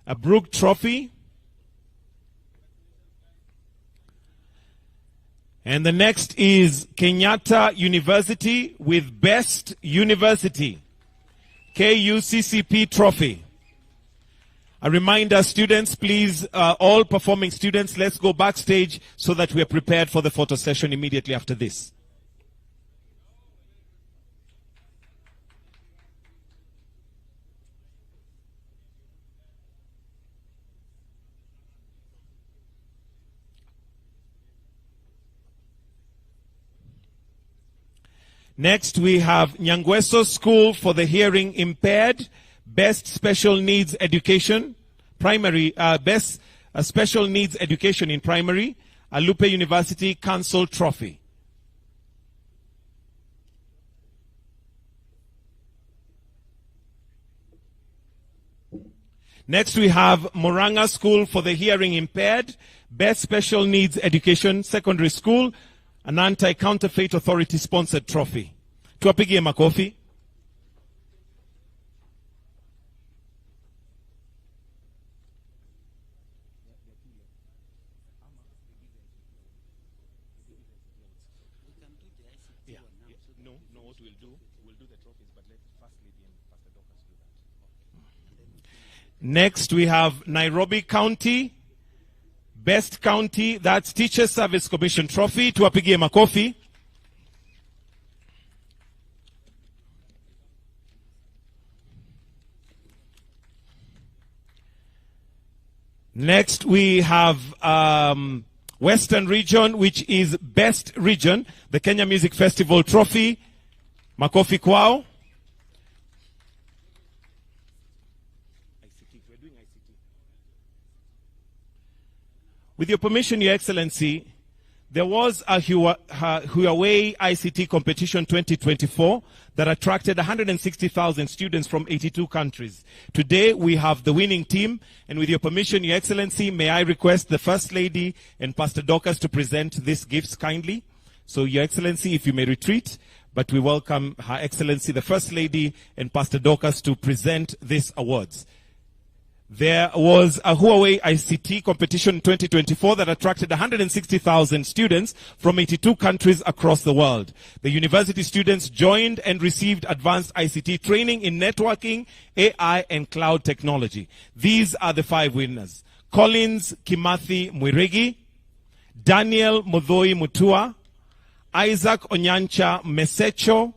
Speaker 11: A Brook Trophy. And the next is Kenyatta University with Best University, KUCCP Trophy. A reminder, students, please, all performing students, let's go backstage so that we are prepared for the photo session immediately after this. Next, we have Nyangweso School for the Hearing Impaired, Best Special Needs Education, Primary, Best Special Needs Education in Primary, Alupe University Council Trophy. Next, we have Moranga School for the Hearing Impaired, Best Special Needs Education, Secondary School, an Anti-Counterfeit Authority-sponsored trophy. Tuwapigie makofi. No, what we'll do the trophies, but let First Lady and Pastor Dorcas do that. Next, we have Nairobi County. Best County, that's Teacher Service Commission Trophy. Tuwapigie makofi. Next, we have Western Region, which is Best Region, the Kenya Music Festival Trophy. Makofi kwao. With your permission, Your Excellency, there was a Huawei ICT competition 2024 that attracted 160,000 students from 82 countries. Today, we have the winning team, and with your permission, Your Excellency, may I request the First Lady and Pastor Dorcas to present these gifts kindly. So, Your Excellency, if you may retreat, but we welcome Her Excellency, the First Lady and Pastor Dorcas to present these awards. There was a Huawei ICT competition in 2024 that attracted 160,000 students from 82 countries across the world. The university students joined and received advanced ICT training in networking, AI, and cloud technology. These are the 5 winners: Collins Kimathi Mwirigi, Daniel Modhoi Mutua, Isaac Onyancha Mesecho,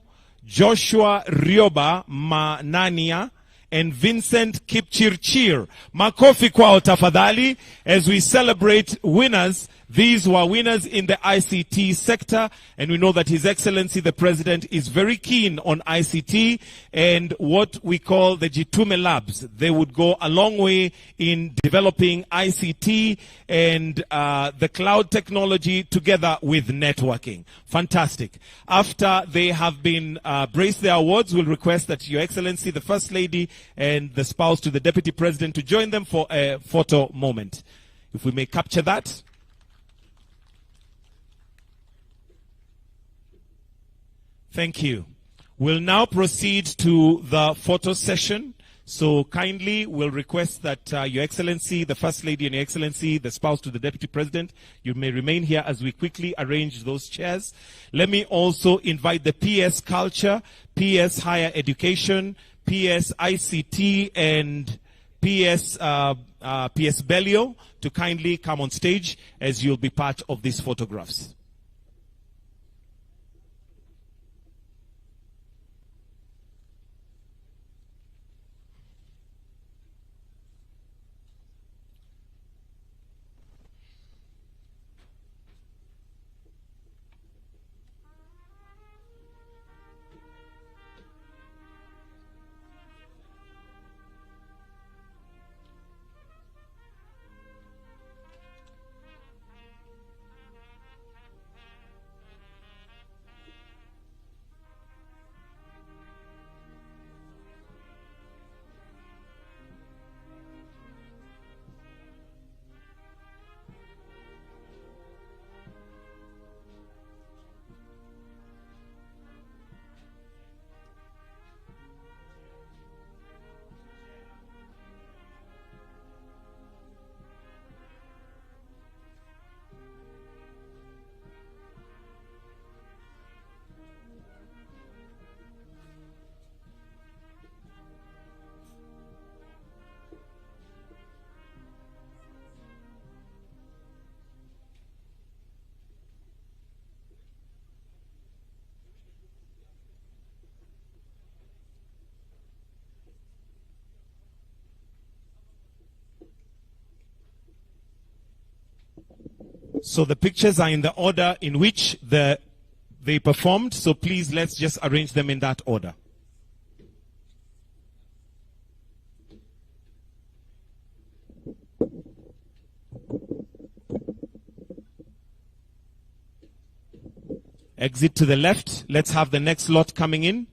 Speaker 11: Joshua Rioba Manania, and Vincent Kipchirchir. Makofi kwao tafadhali as we celebrate winners. These were winners in the ICT sector, and we know that His Excellency the President is very keen on ICT and what we call the Jitume Labs. They would go a long way in developing ICT and the cloud technology together with networking. Fantastic. After they have been braced their awards, we'll request that Your Excellency the First Lady and the spouse to the Deputy President to join them for a photo moment. If we may capture that. Thank you. We'll now proceed to the photo session. So kindly we'll request that Your Excellency, the First Lady, and Your Excellency, the spouse to the Deputy President, you may remain here as we quickly arrange those chairs. Let me also invite the PS Culture, PS Higher Education, PS ICT, and PS Bellio to kindly come on stage as you'll be part of these photographs. So the pictures are in the order in which they performed. So please, let's just arrange them in that order. Exit to the left. Let's have the next lot coming in.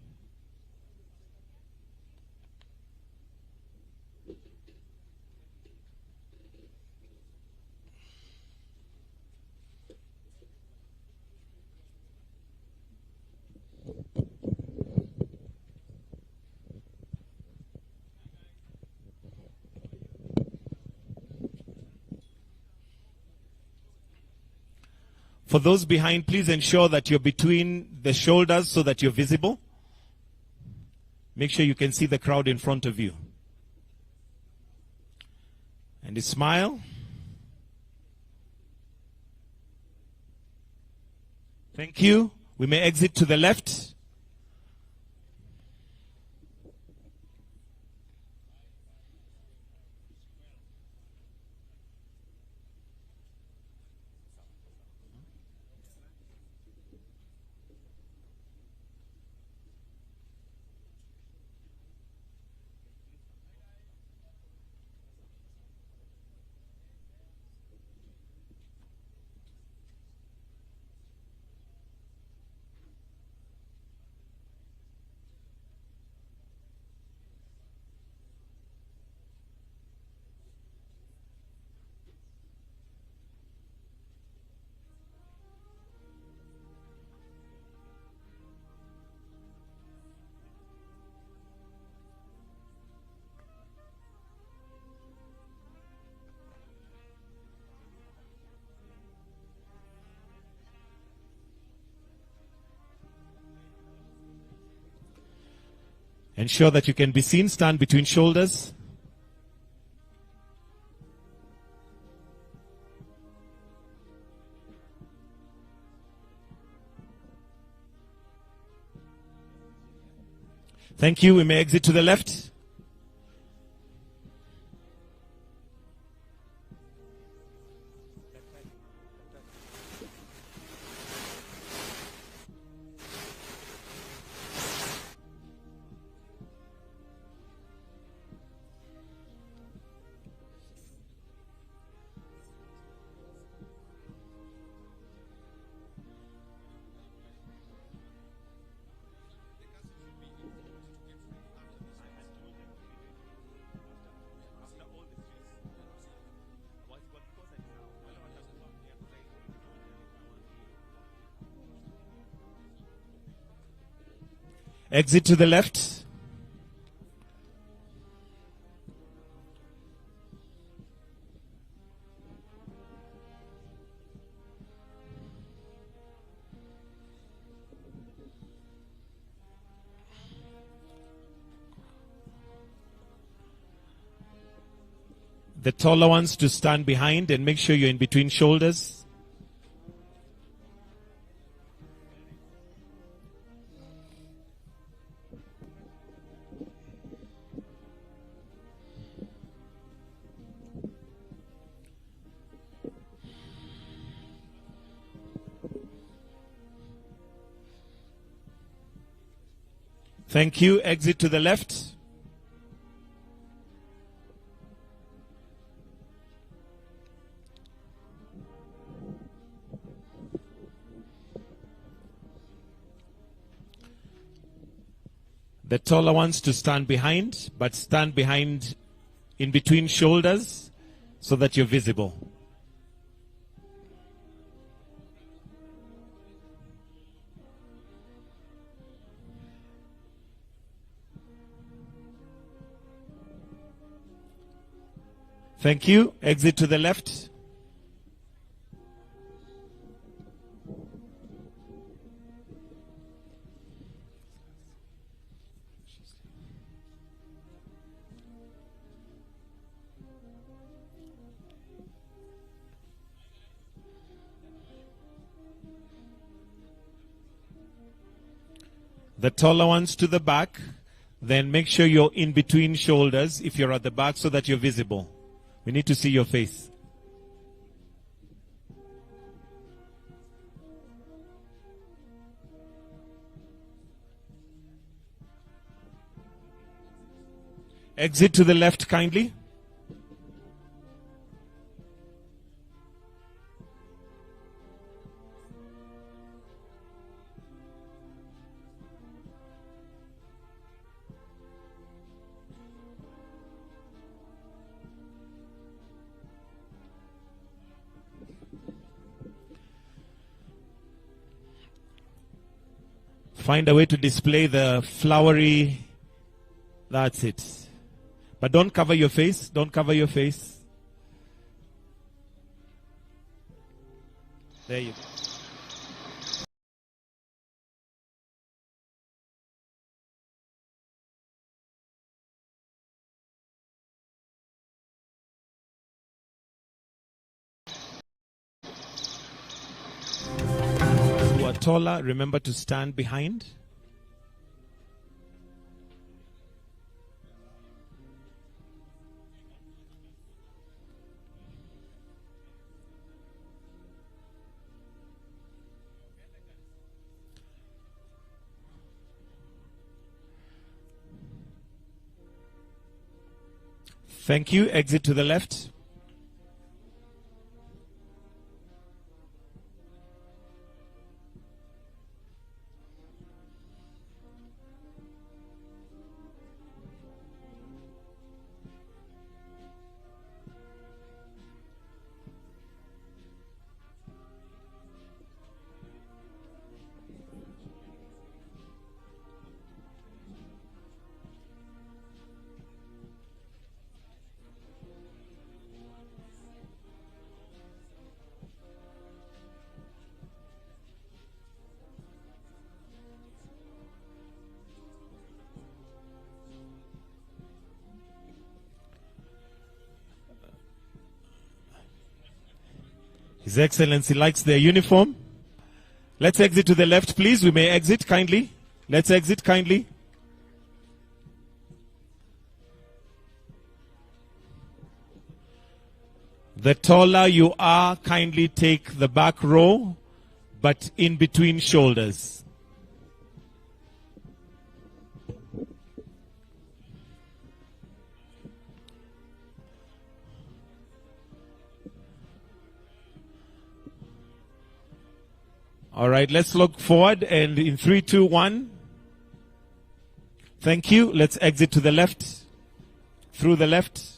Speaker 11: For those behind, please ensure that you're between the shoulders so that you're visible. Make sure you can see the crowd in front of you. And you smile. Thank you. We may exit to the left. Ensure that you can be seen. Stand between shoulders. Thank you. We may exit to the left. Exit to the left. The taller ones to stand behind and make sure you're in between shoulders. Thank you. Exit to the left. The taller ones to stand behind, but stand behind in between shoulders so that you're visible. Thank you. Exit to the left. The taller ones to the back. Then make sure you're in between shoulders if you're at the back so that you're visible. We need to see your face. Exit to the left kindly. Find a way to display the flowery, that's it. But don't cover your face, don't cover your face. There you go. Who are taller, remember to stand behind. Thank you. Exit to the left. His Excellency likes their uniform. Let's exit to the left, please. We may exit kindly. Let's exit kindly. The taller you are, kindly take the back row, but in between shoulders. All right, let's look forward and in 3, 2, 1. Thank you. Let's exit to the left, through the left.